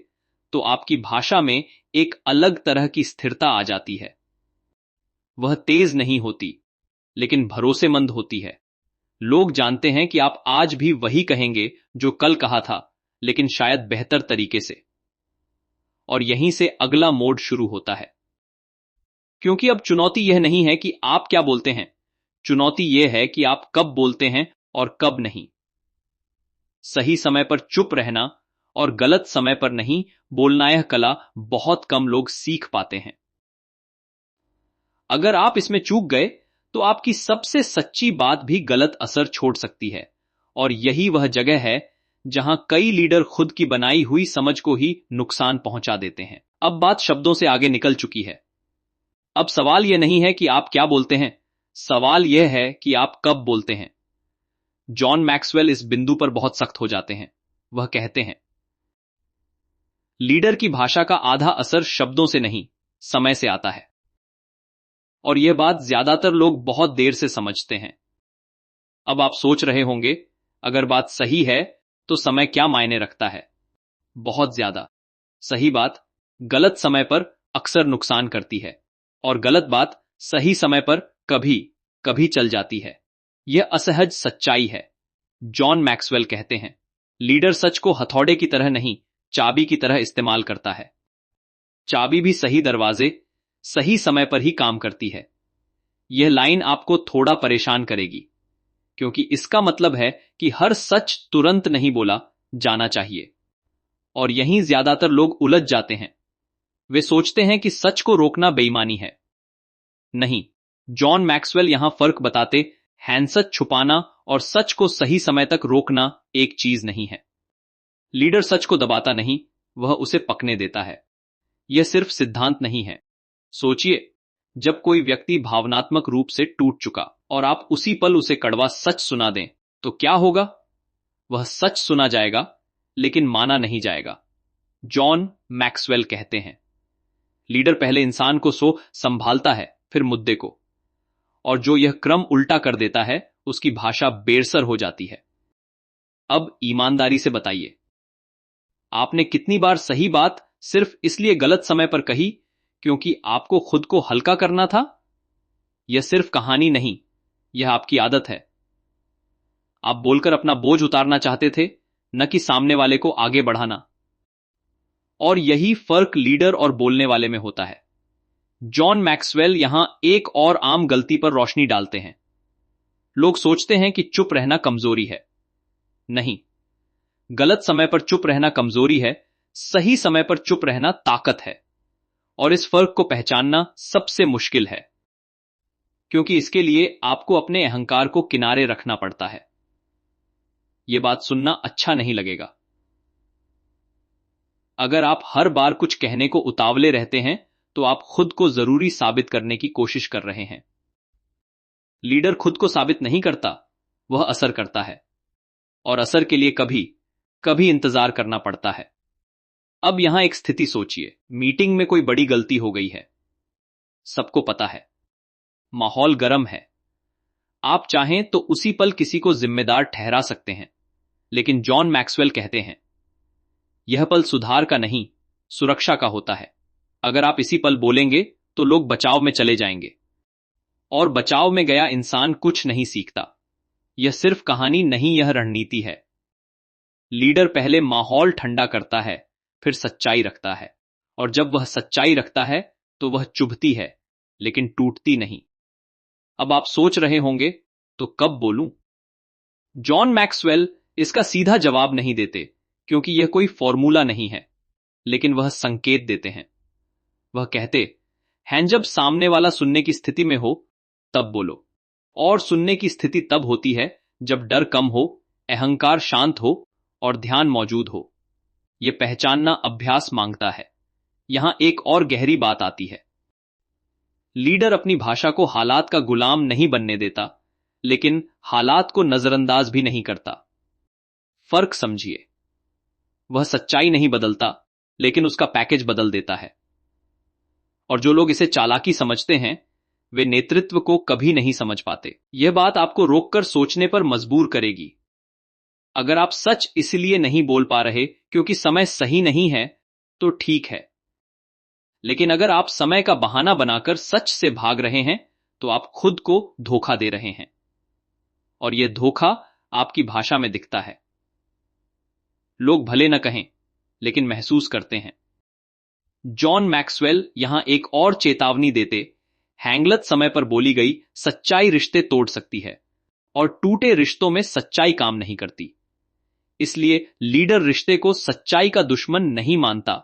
तो आपकी भाषा में एक अलग तरह की स्थिरता आ जाती है। वह तेज नहीं होती, लेकिन भरोसेमंद होती है। लोग जानते हैं कि आप आज भी वही कहेंगे जो कल कहा था, लेकिन शायद बेहतर तरीके से। और यहीं से अगला मोड शुरू होता है, क्योंकि अब चुनौती यह नहीं है कि आप क्या बोलते हैं, चुनौती यह है कि आप कब बोलते हैं और कब नहीं। सही समय पर चुप रहना और गलत समय पर नहीं बोलना, यह कला बहुत कम लोग सीख पाते हैं। अगर आप इसमें चूक गए, तो आपकी सबसे सच्ची बात भी गलत असर छोड़ सकती है, और यही वह जगह है जहां कई लीडर खुद की बनाई हुई समझ को ही नुकसान पहुंचा देते हैं। अब बात शब्दों से आगे निकल चुकी है। अब सवाल यह नहीं है कि आप क्या बोलते हैं, सवाल यह है कि आप कब बोलते हैं। जॉन मैक्सवेल इस बिंदु पर बहुत सख्त हो जाते हैं। वह कहते हैं, लीडर की भाषा का आधा असर शब्दों से नहीं, समय से आता है। और यह बात ज्यादातर लोग बहुत देर से समझते हैं। अब आप सोच रहे होंगे, अगर बात सही है तो समय क्या मायने रखता है? बहुत ज्यादा। सही बात गलत समय पर अक्सर नुकसान करती है, और गलत बात सही समय पर कभी कभी चल जाती है। यह असहज सच्चाई है। जॉन मैक्सवेल कहते हैं, लीडर सच को हथौड़े की तरह नहीं, चाबी की तरह इस्तेमाल करता है। चाबी भी सही दरवाजे, सही समय पर ही काम करती है। यह लाइन आपको थोड़ा परेशान करेगी, क्योंकि इसका मतलब है कि हर सच तुरंत नहीं बोला जाना चाहिए। और यहीं ज्यादातर लोग उलझ जाते हैं। वे सोचते हैं कि सच को रोकना बेईमानी है। नहीं, जॉन मैक्सवेल यहां फर्क बताते हैं, सच छुपाना और सच को सही समय तक रोकना एक चीज नहीं है। लीडर सच को दबाता नहीं, वह उसे पकने देता है। यह सिर्फ सिद्धांत नहीं है। सोचिए, जब कोई व्यक्ति भावनात्मक रूप से टूट चुका और आप उसी पल उसे कड़वा सच सुना दें, तो क्या होगा? वह सच सुना जाएगा, लेकिन माना नहीं जाएगा। जॉन मैक्सवेल कहते हैं, लीडर पहले इंसान को संभालता है, फिर मुद्दे को, और जो यह क्रम उल्टा कर देता है, उसकी भाषा बेरसर हो जाती है। अब ईमानदारी से बताइए, आपने कितनी बार सही बात सिर्फ इसलिए गलत समय पर कही क्योंकि आपको खुद को हल्का करना था? यह सिर्फ कहानी नहीं, यह आपकी आदत है। आप बोलकर अपना बोझ उतारना चाहते थे, न कि सामने वाले को आगे बढ़ाना। और यही फर्क लीडर और बोलने वाले में होता है। जॉन मैक्सवेल यहां एक और आम गलती पर रोशनी डालते हैं। लोग सोचते हैं कि चुप रहना कमजोरी है। नहीं, गलत समय पर चुप रहना कमजोरी है, सही समय पर चुप रहना ताकत है। और इस फर्क को पहचानना सबसे मुश्किल है, क्योंकि इसके लिए आपको अपने अहंकार को किनारे रखना पड़ता है। यह बात सुनना अच्छा नहीं लगेगा। अगर आप हर बार कुछ कहने को उतावले रहते हैं, तो आप खुद को जरूरी साबित करने की कोशिश कर रहे हैं। लीडर खुद को साबित नहीं करता, वह असर करता है, और असर के लिए कभी कभी इंतजार करना पड़ता है। अब यहां एक स्थिति सोचिए, मीटिंग में कोई बड़ी गलती हो गई है। सबको पता है, माहौल गर्म है। आप चाहें तो उसी पल किसी को जिम्मेदार ठहरा सकते हैं, लेकिन जॉन मैक्सवेल कहते हैं, यह पल सुधार का नहीं, सुरक्षा का होता है। अगर आप इसी पल बोलेंगे तो लोग बचाव में चले जाएंगे, और बचाव में गया इंसान कुछ नहीं सीखता। यह सिर्फ कहानी नहीं, यह रणनीति है। लीडर पहले माहौल ठंडा करता है, फिर सच्चाई रखता है, और जब वह सच्चाई रखता है तो वह चुभती है, लेकिन टूटती नहीं। अब आप सोच रहे होंगे, तो कब बोलूं? जॉन मैक्सवेल इसका सीधा जवाब नहीं देते, क्योंकि यह कोई फॉर्मूला नहीं है, लेकिन वह संकेत देते हैं। वह कहते हैं, जब सामने वाला सुनने की स्थिति में हो तब बोलो। और सुनने की स्थिति तब होती है जब डर कम हो, अहंकार शांत हो और ध्यान मौजूद हो। यह पहचानना अभ्यास मांगता है। यहां एक और गहरी बात आती है। लीडर अपनी भाषा को हालात का गुलाम नहीं बनने देता, लेकिन हालात को नजरअंदाज भी नहीं करता। फर्क समझिए, वह सच्चाई नहीं बदलता, लेकिन उसका पैकेज बदल देता है। और जो लोग इसे चालाकी समझते हैं, वे नेतृत्व को कभी नहीं समझ पाते। यह बात आपको रोककर सोचने पर मजबूर करेगी। अगर आप सच इसलिए नहीं बोल पा रहे क्योंकि समय सही नहीं है, तो ठीक है। लेकिन अगर आप समय का बहाना बनाकर सच से भाग रहे हैं, तो आप खुद को धोखा दे रहे हैं। और यह धोखा आपकी भाषा में दिखता है। लोग भले न कहें, लेकिन महसूस करते हैं। जॉन मैक्सवेल यहां एक और चेतावनी देते हैं, गलत समय पर बोली गई सच्चाई रिश्ते तोड़ सकती है, और टूटे रिश्तों में सच्चाई काम नहीं करती। इसलिए लीडर रिश्ते को सच्चाई का दुश्मन नहीं मानता,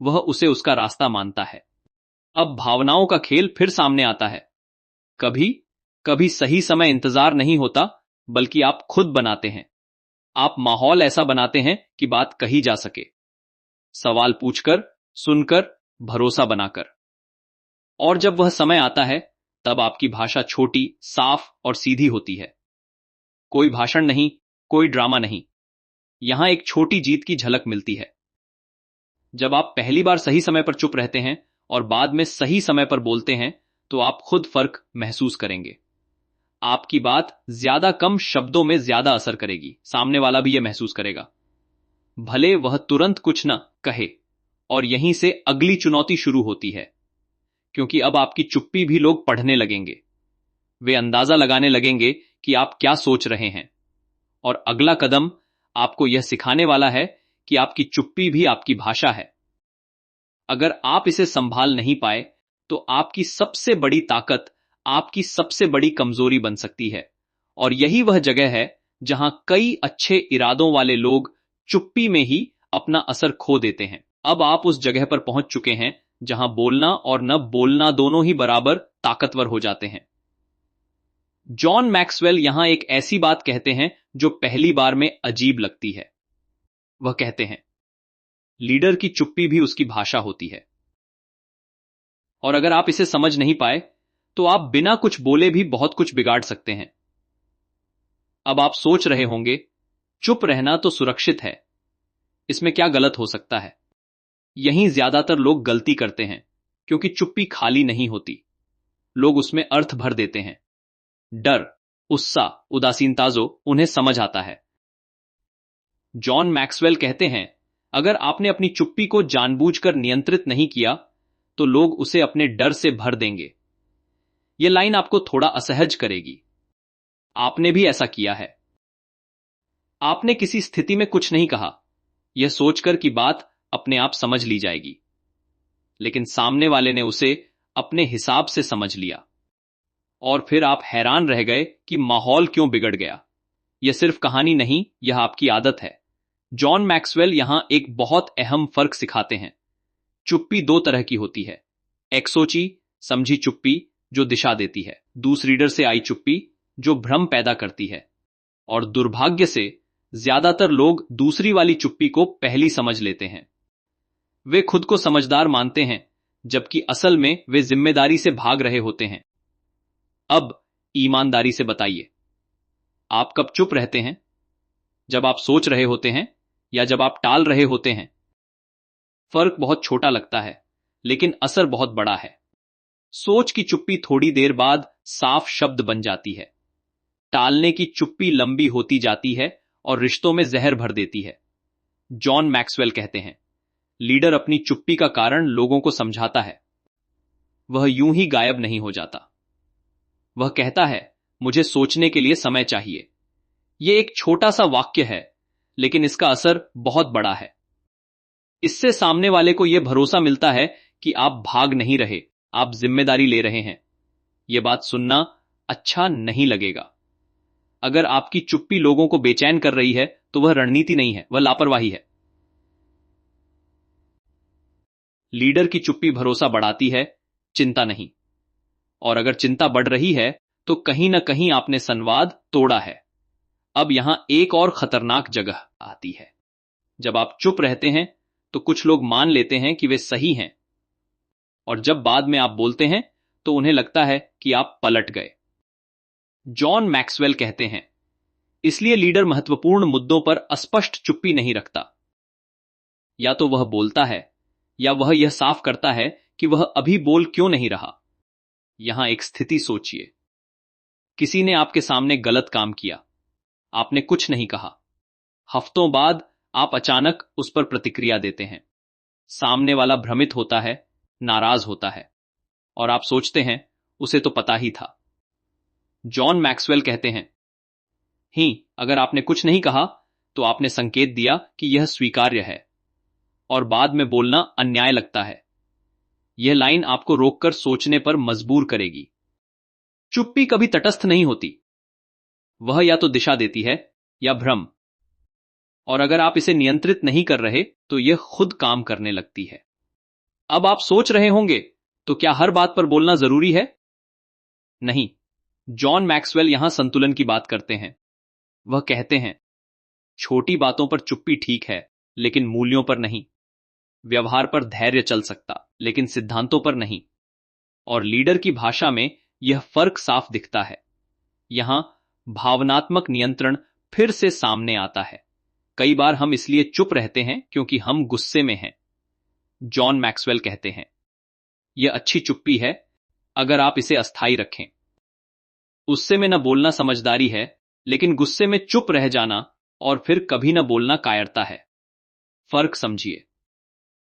वह उसे उसका रास्ता मानता है। अब भावनाओं का खेल फिर सामने आता है। कभी कभी सही समय इंतजार नहीं होता, बल्कि आप खुद बनाते हैं। आप माहौल ऐसा बनाते हैं कि बात कही जा सके, सवाल पूछकर, सुनकर, भरोसा बनाकर। और जब वह समय आता है, तब आपकी भाषा छोटी, साफ और सीधी होती है। कोई भाषण नहीं, कोई ड्रामा नहीं। यहां एक छोटी जीत की झलक मिलती है। जब आप पहली बार सही समय पर चुप रहते हैं और बाद में सही समय पर बोलते हैं, तो आप खुद फर्क महसूस करेंगे। आपकी बात ज्यादा कम शब्दों में ज्यादा असर करेगी, सामने वाला भी यह महसूस करेगा। भले वह तुरंत कुछ न कहे। और यहीं से अगली चुनौती शुरू होती है, क्योंकि अब आपकी चुप्पी भी लोग पढ़ने लगेंगे। वे अंदाजा लगाने लगेंगे कि आप क्या सोच रहे हैं। और अगला कदम आपको यह सिखाने वाला है कि आपकी चुप्पी भी आपकी भाषा है। अगर आप इसे संभाल नहीं पाए, तो आपकी सबसे बड़ी ताकत आपकी सबसे बड़ी कमजोरी बन सकती है। और यही वह जगह है जहां कई अच्छे इरादों वाले लोग चुप्पी में ही अपना असर खो देते हैं। अब आप उस जगह पर पहुंच चुके हैं जहां बोलना और न बोलना दोनों ही बराबर ताकतवर हो जाते हैं। जॉन मैक्सवेल यहां एक ऐसी बात कहते हैं जो पहली बार में अजीब लगती है। वह कहते हैं, लीडर की चुप्पी भी उसकी भाषा होती है। और अगर आप इसे समझ नहीं पाए तो आप बिना कुछ बोले भी बहुत कुछ बिगाड़ सकते हैं। अब आप सोच रहे होंगे, चुप रहना तो सुरक्षित है, इसमें क्या गलत हो सकता है? यहीं ज्यादातर लोग गलती करते हैं, क्योंकि चुप्पी खाली नहीं होती। लोग उसमें अर्थ भर देते हैं। डर, उत्साह, उदासीनता जो उन्हें समझ आता है। जॉन मैक्सवेल कहते हैं, अगर आपने अपनी चुप्पी को जानबूझकर नियंत्रित नहीं किया तो लोग उसे अपने डर से भर देंगे। यह लाइन आपको थोड़ा असहज करेगी। आपने भी ऐसा किया है। आपने किसी स्थिति में कुछ नहीं कहा, यह सोचकर कि बात अपने आप समझ ली जाएगी, लेकिन सामने वाले ने उसे अपने हिसाब से समझ लिया और फिर आप हैरान रह गए कि माहौल क्यों बिगड़ गया। यह सिर्फ कहानी नहीं, यह आपकी आदत है। जॉन मैक्सवेल यहां एक बहुत अहम फर्क सिखाते हैं। चुप्पी दो तरह की होती है, एक सोची समझी चुप्पी जो दिशा देती है, दूसरी रीडर से आई चुप्पी जो भ्रम पैदा करती है। और दुर्भाग्य से ज्यादातर लोग दूसरी वाली चुप्पी को पहली समझ लेते हैं। वे खुद को समझदार मानते हैं, जबकि असल में वे जिम्मेदारी से भाग रहे होते हैं। अब ईमानदारी से बताइए, आप कब चुप रहते हैं? जब आप सोच रहे होते हैं या जब आप टाल रहे होते हैं? फर्क बहुत छोटा लगता है, लेकिन असर बहुत बड़ा है। सोच की चुप्पी थोड़ी देर बाद साफ शब्द बन जाती है। टालने की चुप्पी लंबी होती जाती है और रिश्तों में जहर भर देती है। जॉन मैक्सवेल कहते हैं, लीडर अपनी चुप्पी का कारण लोगों को समझाता है। वह यूं ही गायब नहीं हो जाता। वह कहता है, मुझे सोचने के लिए समय चाहिए। यह एक छोटा सा वाक्य है, लेकिन इसका असर बहुत बड़ा है। इससे सामने वाले को यह भरोसा मिलता है कि आप भाग नहीं रहे, आप जिम्मेदारी ले रहे हैं। यह बात सुनना अच्छा नहीं लगेगा। अगर आपकी चुप्पी लोगों को बेचैन कर रही है तो वह रणनीति नहीं है, वह लापरवाही है। लीडर की चुप्पी भरोसा बढ़ाती है, चिंता नहीं। और अगर चिंता बढ़ रही है तो कहीं ना कहीं आपने संवाद तोड़ा है। अब यहां एक और खतरनाक जगह आती है। जब आप चुप रहते हैं तो कुछ लोग मान लेते हैं कि वे सही हैं, और जब बाद में आप बोलते हैं तो उन्हें लगता है कि आप पलट गए। जॉन मैक्सवेल कहते हैं, इसलिए लीडर महत्वपूर्ण मुद्दों पर अस्पष्ट चुप्पी नहीं रखता। या तो वह बोलता है या वह यह साफ करता है कि वह अभी बोल क्यों नहीं रहा। यहां एक स्थिति सोचिए, किसी ने आपके सामने गलत काम किया, आपने कुछ नहीं कहा। हफ्तों बाद आप अचानक उस पर प्रतिक्रिया देते हैं। सामने वाला भ्रमित होता है, नाराज होता है, और आप सोचते हैं उसे तो पता ही था। जॉन मैक्सवेल कहते हैं, अगर आपने कुछ नहीं कहा तो आपने संकेत दिया कि यह स्वीकार्य है, और बाद में बोलना अन्याय लगता है। यह लाइन आपको रोककर सोचने पर मजबूर करेगी। चुप्पी कभी तटस्थ नहीं होती, वह या तो दिशा देती है या भ्रम। और अगर आप इसे नियंत्रित नहीं कर रहे तो यह खुद काम करने लगती है। अब आप सोच रहे होंगे, तो क्या हर बात पर बोलना जरूरी है? नहीं। जॉन मैक्सवेल यहां संतुलन की बात करते हैं। वह कहते हैं, छोटी बातों पर चुप्पी ठीक है, लेकिन मूल्यों पर नहीं। व्यवहार पर धैर्य चल सकता, लेकिन सिद्धांतों पर नहीं। और लीडर की भाषा में यह फर्क साफ दिखता है। यहां भावनात्मक नियंत्रण फिर से सामने आता है। कई बार हम इसलिए चुप रहते हैं क्योंकि हम गुस्से में हैं। जॉन मैक्सवेल कहते हैं, यह अच्छी चुप्पी है अगर आप इसे अस्थायी रखें। गुस्से में न बोलना समझदारी है, लेकिन गुस्से में चुप रह जाना और फिर कभी न बोलना कायरता है। फर्क समझिए।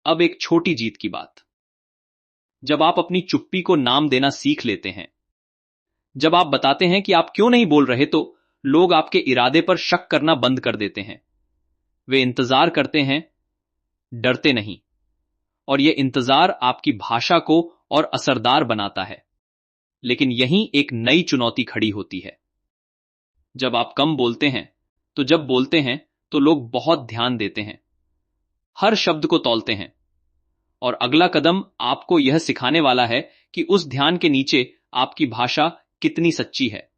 अब एक छोटी जीत की बात। जब आप अपनी चुप्पी को नाम देना सीख लेते हैं, जब आप बताते हैं कि आप क्यों नहीं बोल रहे, तो लोग आपके इरादे पर शक करना बंद कर देते हैं। वे इंतजार करते हैं, डरते नहीं। और यह इंतजार आपकी भाषा को और असरदार बनाता है। लेकिन यहीं एक नई चुनौती खड़ी होती है। जब आप कम बोलते हैं, तो जब बोलते हैं तो लोग बहुत ध्यान देते हैं, हर शब्द को तौलते हैं, और अगला कदम आपको यह सिखाने वाला है कि उस ध्यान के नीचे आपकी भाषा कितनी सच्ची है।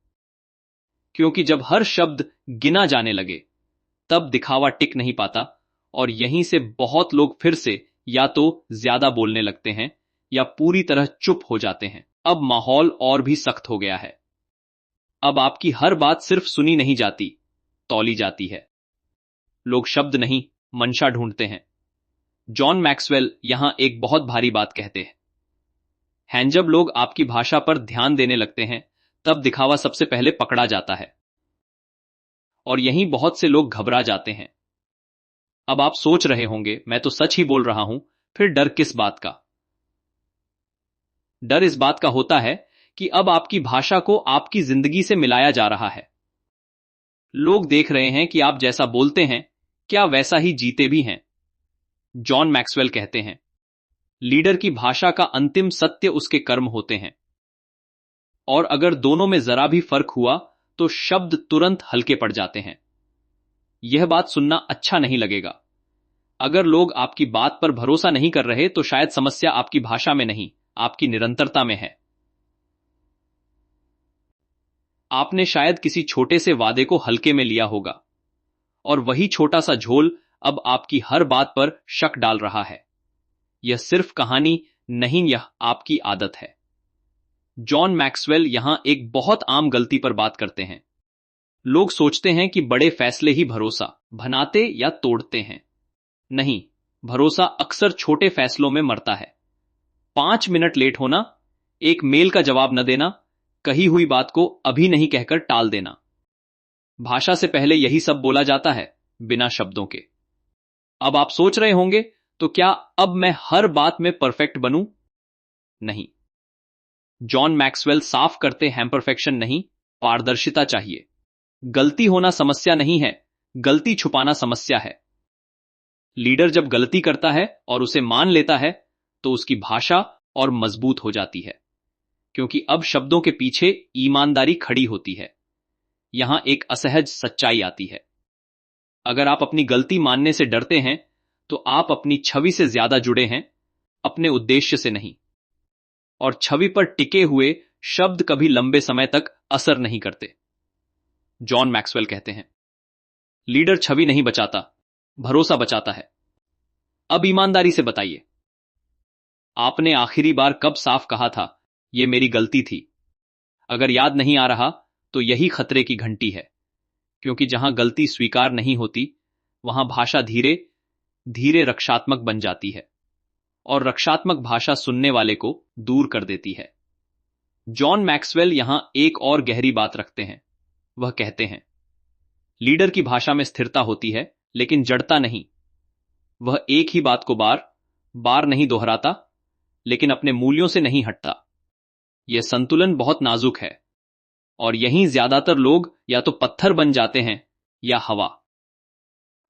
क्योंकि जब हर शब्द गिना जाने लगे, तब दिखावा टिक नहीं पाता और यहीं से बहुत लोग फिर से या तो ज्यादा बोलने लगते हैं या पूरी तरह चुप हो जाते हैं। अब माहौल और भी सख्त हो गया है। अब आपकी हर बात सिर्फ सुनी नहीं जाती, तौली जाती है। लोग शब्द नहीं, मंशा ढूंढते हैं। जॉन मैक्सवेल यहां एक बहुत भारी बात कहते हैं, जब लोग आपकी भाषा पर ध्यान देने लगते हैं, तब दिखावा सबसे पहले पकड़ा जाता है और यहीं बहुत से लोग घबरा जाते हैं। अब आप सोच रहे होंगे, मैं तो सच ही बोल रहा हूं, फिर डर किस बात का? डर इस बात का होता है कि अब आपकी भाषा को आपकी जिंदगी से मिलाया जा रहा है। लोग देख रहे हैं कि आप जैसा बोलते हैं, क्या वैसा ही जीते भी हैं। जॉन मैक्सवेल कहते हैं, लीडर की भाषा का अंतिम सत्य उसके कर्म होते हैं, और अगर दोनों में जरा भी फर्क हुआ तो शब्द तुरंत हल्के पड़ जाते हैं। यह बात सुनना अच्छा नहीं लगेगा। अगर लोग आपकी बात पर भरोसा नहीं कर रहे, तो शायद समस्या आपकी भाषा में नहीं, आपकी निरंतरता में है। आपने शायद किसी छोटे से वादे को हल्के में लिया होगा, और वही छोटा सा झोल अब आपकी हर बात पर शक डाल रहा है। यह सिर्फ कहानी नहीं, यह आपकी आदत है। जॉन मैक्सवेल यहां एक बहुत आम गलती पर बात करते हैं। लोग सोचते हैं कि बड़े फैसले ही भरोसा बनाते या तोड़ते हैं। नहीं, भरोसा अक्सर छोटे फैसलों में मरता है। 5 मिनट लेट होना, एक मेल का जवाब न देना, कही हुई बात को अभी नहीं कहकर टाल देना। भाषा से पहले यही सब बोला जाता है, बिना शब्दों के। अब आप सोच रहे होंगे, तो क्या अब मैं हर बात में परफेक्ट बनूं? नहीं। जॉन मैक्सवेल साफ करते हैं, परफेक्शन नहीं, पारदर्शिता चाहिए। गलती होना समस्या नहीं है, गलती छुपाना समस्या है। लीडर जब गलती करता है और उसे मान लेता है, तो उसकी भाषा और मजबूत हो जाती है, क्योंकि अब शब्दों के पीछे ईमानदारी खड़ी होती है। यहां एक असहज सच्चाई आती है। अगर आप अपनी गलती मानने से डरते हैं, तो आप अपनी छवि से ज्यादा जुड़े हैं, अपने उद्देश्य से नहीं। और छवि पर टिके हुए शब्द कभी लंबे समय तक असर नहीं करते। जॉन मैक्सवेल कहते हैं, लीडर छवि नहीं बचाता, भरोसा बचाता है। अब ईमानदारी से बताइए, आपने आखिरी बार कब साफ कहा था, यह मेरी गलती थी? अगर याद नहीं आ रहा, तो यही खतरे की घंटी है, क्योंकि जहां गलती स्वीकार नहीं होती, वहां भाषा धीरे धीरे रक्षात्मक बन जाती है, और रक्षात्मक भाषा सुनने वाले को दूर कर देती है। जॉन मैक्सवेल यहां एक और गहरी बात रखते हैं। वह कहते हैं, लीडर की भाषा में स्थिरता होती है, लेकिन जड़ता नहीं। वह एक ही बात को बार बार नहीं दोहराता, लेकिन अपने मूल्यों से नहीं हटता। यह संतुलन बहुत नाजुक है, और यहीं ज्यादातर लोग या तो पत्थर बन जाते हैं या हवा।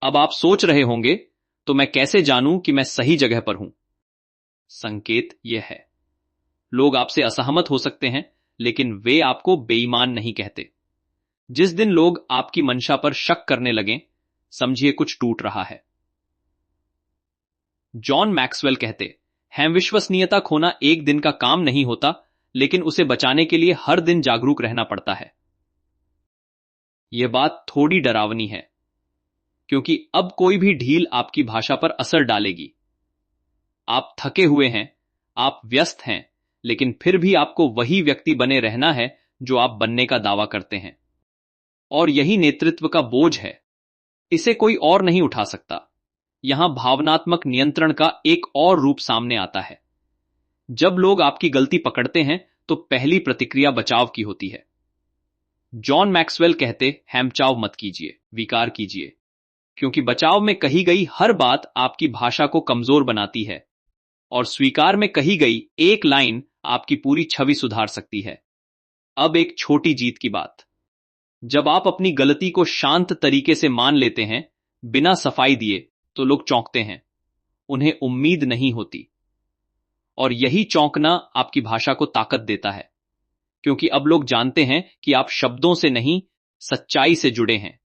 अब आप सोच रहे होंगे, तो मैं कैसे जानूं कि मैं सही जगह पर हूं? संकेत यह है, लोग आपसे असहमत हो सकते हैं, लेकिन वे आपको बेईमान नहीं कहते। जिस दिन लोग आपकी मंशा पर शक करने लगें, समझिए कुछ टूट रहा है। जॉन मैक्सवेल कहते हैं, विश्वसनीयता खोना एक दिन का काम नहीं होता, लेकिन उसे बचाने के लिए हर दिन जागरूक रहना पड़ता है। यह बात थोड़ी डरावनी है, क्योंकि अब कोई भी ढील आपकी भाषा पर असर डालेगी। आप थके हुए हैं, आप व्यस्त हैं, लेकिन फिर भी आपको वही व्यक्ति बने रहना है जो आप बनने का दावा करते हैं। और यही नेतृत्व का बोझ है, इसे कोई और नहीं उठा सकता। यहां भावनात्मक नियंत्रण का एक और रूप सामने आता है। जब लोग आपकी गलती पकड़ते हैं, तो पहली प्रतिक्रिया बचाव की होती है। जॉन मैक्सवेल कहते हैं, बचाव मत कीजिए, विकार कीजिए, क्योंकि बचाव में कही गई हर बात आपकी भाषा को कमजोर बनाती है, और स्वीकार में कही गई एक लाइन आपकी पूरी छवि सुधार सकती है। अब एक छोटी जीत की बात, जब आप अपनी गलती को शांत तरीके से मान लेते हैं, बिना सफाई दिए, तो लोग चौंकते हैं, उन्हें उम्मीद नहीं होती। और यही चौंकना आपकी भाषा को ताकत देता है, क्योंकि अब लोग जानते हैं कि आप शब्दों से नहीं, सच्चाई से जुड़े हैं।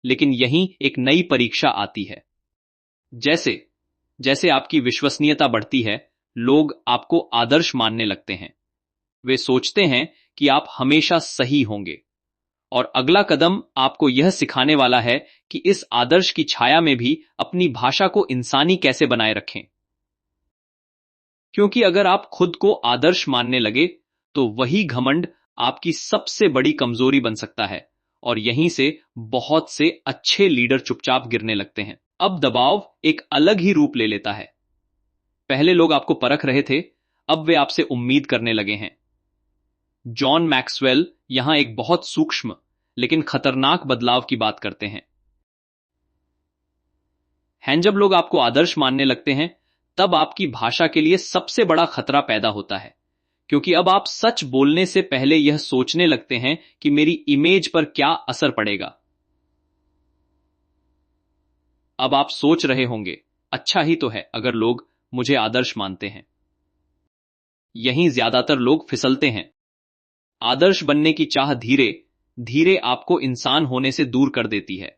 लेकिन यहीं एक नई परीक्षा आती है। जैसे जैसे आपकी विश्वसनीयता बढ़ती है, लोग आपको आदर्श मानने लगते हैं। वे सोचते हैं कि आप हमेशा सही होंगे, और अगला कदम आपको यह सिखाने वाला है कि इस आदर्श की छाया में भी अपनी भाषा को इंसानी कैसे बनाए रखें। क्योंकि अगर आप खुद को आदर्श मानने लगे, तो वही घमंड आपकी सबसे बड़ी कमजोरी बन सकता है, और यहीं से बहुत से अच्छे लीडर चुपचाप गिरने लगते हैं। अब दबाव एक अलग ही रूप ले लेता है। पहले लोग आपको परख रहे थे, अब वे आपसे उम्मीद करने लगे हैं। जॉन मैक्सवेल यहां एक बहुत सूक्ष्म लेकिन खतरनाक बदलाव की बात करते हैं। जब लोग आपको आदर्श मानने लगते हैं, तब आपकी भाषा के लिए सबसे बड़ा खतरा पैदा होता है, क्योंकि अब आप सच बोलने से पहले यह सोचने लगते हैं कि मेरी इमेज पर क्या असर पड़ेगा। अब आप सोच रहे होंगे, अच्छा ही तो है अगर लोग मुझे आदर्श मानते हैं। यहीं ज्यादातर लोग फिसलते हैं। आदर्श बनने की चाह धीरे धीरे आपको इंसान होने से दूर कर देती है।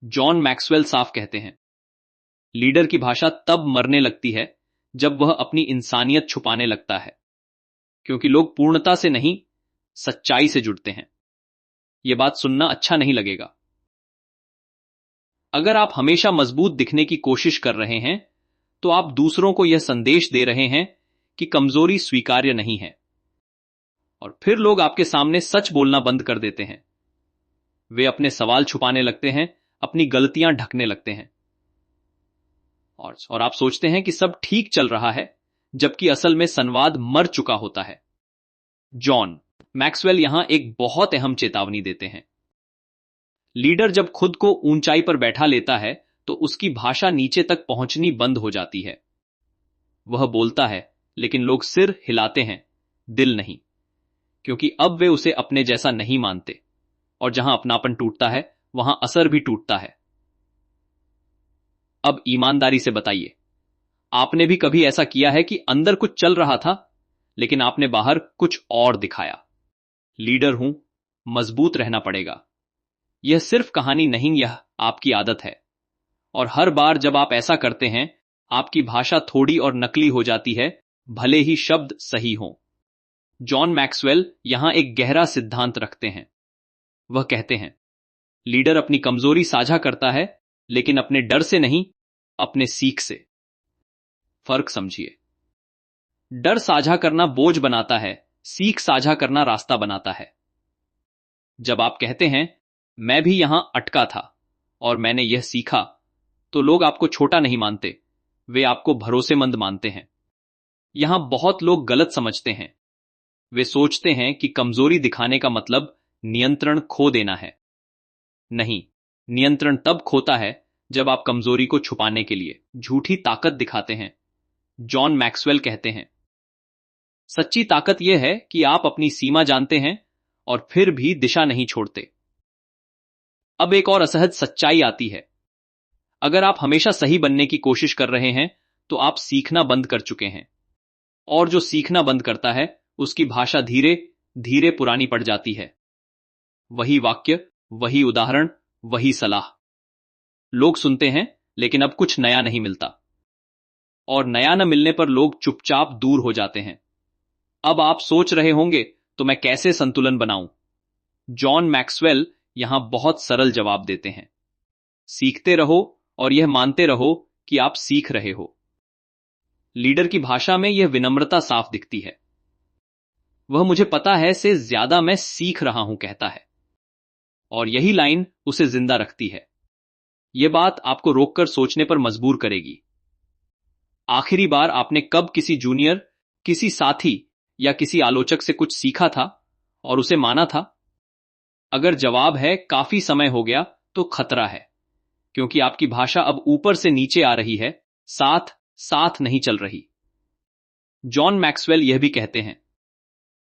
जॉन मैक्सवेल साफ कहते हैं, लीडर की भाषा तब मरने लगती है जब वह अपनी इंसानियत छुपाने लगता है, क्योंकि लोग पूर्णता से नहीं, सच्चाई से जुड़ते हैं। यह बात सुनना अच्छा नहीं लगेगा। अगर आप हमेशा मजबूत दिखने की कोशिश कर रहे हैं, तो आप दूसरों को यह संदेश दे रहे हैं कि कमजोरी स्वीकार्य नहीं है, और फिर लोग आपके सामने सच बोलना बंद कर देते हैं। वे अपने सवाल छुपाने लगते हैं, अपनी गलतियां ढकने लगते हैं, और आप सोचते हैं कि सब ठीक चल रहा है, जबकि असल में संवाद मर चुका होता है। जॉन मैक्सवेल यहां एक बहुत अहम चेतावनी देते हैं। लीडर जब खुद को ऊंचाई पर बैठा लेता है, तो उसकी भाषा नीचे तक पहुंचनी बंद हो जाती है। वह बोलता है, लेकिन लोग सिर हिलाते हैं, दिल नहीं, क्योंकि अब वे उसे अपने जैसा नहीं मानते, और जहां अपनापन टूटता है, वहां असर भी टूटता है। अब ईमानदारी से बताइए, आपने भी कभी ऐसा किया है कि अंदर कुछ चल रहा था, लेकिन आपने बाहर कुछ और दिखाया? लीडर हूं, मजबूत रहना पड़ेगा। यह सिर्फ कहानी नहीं, यह आपकी आदत है, और हर बार जब आप ऐसा करते हैं, आपकी भाषा थोड़ी और नकली हो जाती है, भले ही शब्द सही हों। जॉन मैक्सवेल यहां एक गहरा सिद्धांत रखते हैं। वह कहते हैं, लीडर अपनी कमजोरी साझा करता है, लेकिन अपने डर से नहीं, अपने सीख से। फर्क समझिए। डर साझा करना बोझ बनाता है, सीख साझा करना रास्ता बनाता है। जब आप कहते हैं, मैं भी यहां अटका था और मैंने यह सीखा, तो लोग आपको छोटा नहीं मानते, वे आपको भरोसेमंद मानते हैं। यहां बहुत लोग गलत समझते हैं। वे सोचते हैं कि कमजोरी दिखाने का मतलब नियंत्रण खो देना है। नहीं, नियंत्रण तब खोता है जब आप कमजोरी को छुपाने के लिए झूठी ताकत दिखाते हैं। जॉन मैक्सवेल कहते हैं, सच्ची ताकत यह है कि आप अपनी सीमा जानते हैं और फिर भी दिशा नहीं छोड़ते। अब एक और असहज सच्चाई आती है। अगर आप हमेशा सही बनने की कोशिश कर रहे हैं, तो आप सीखना बंद कर चुके हैं, और जो सीखना बंद करता है, उसकी भाषा धीरे धीरे पुरानी पड़ जाती है। वही वाक्य, वही उदाहरण, वही सलाह। लोग सुनते हैं, लेकिन अब कुछ नया नहीं मिलता, और नया न मिलने पर लोग चुपचाप दूर हो जाते हैं। अब आप सोच रहे होंगे, तो मैं कैसे संतुलन बनाऊं? जॉन मैक्सवेल यहां बहुत सरल जवाब देते हैं, सीखते रहो और यह मानते रहो कि आप सीख रहे हो। लीडर की भाषा में यह विनम्रता साफ दिखती है। वह मुझे पता है से ज्यादा मैं सीख रहा हूं कहता है, और यही लाइन उसे जिंदा रखती है। यह बात आपको रोककर सोचने पर मजबूर करेगी। आखिरी बार आपने कब किसी जूनियर, किसी साथी या किसी आलोचक से कुछ सीखा था और उसे माना था? अगर जवाब है काफी समय हो गया, तो खतरा है, क्योंकि आपकी भाषा अब ऊपर से नीचे आ रही है, साथ साथ नहीं चल रही। जॉन मैक्सवेल यह भी कहते हैं,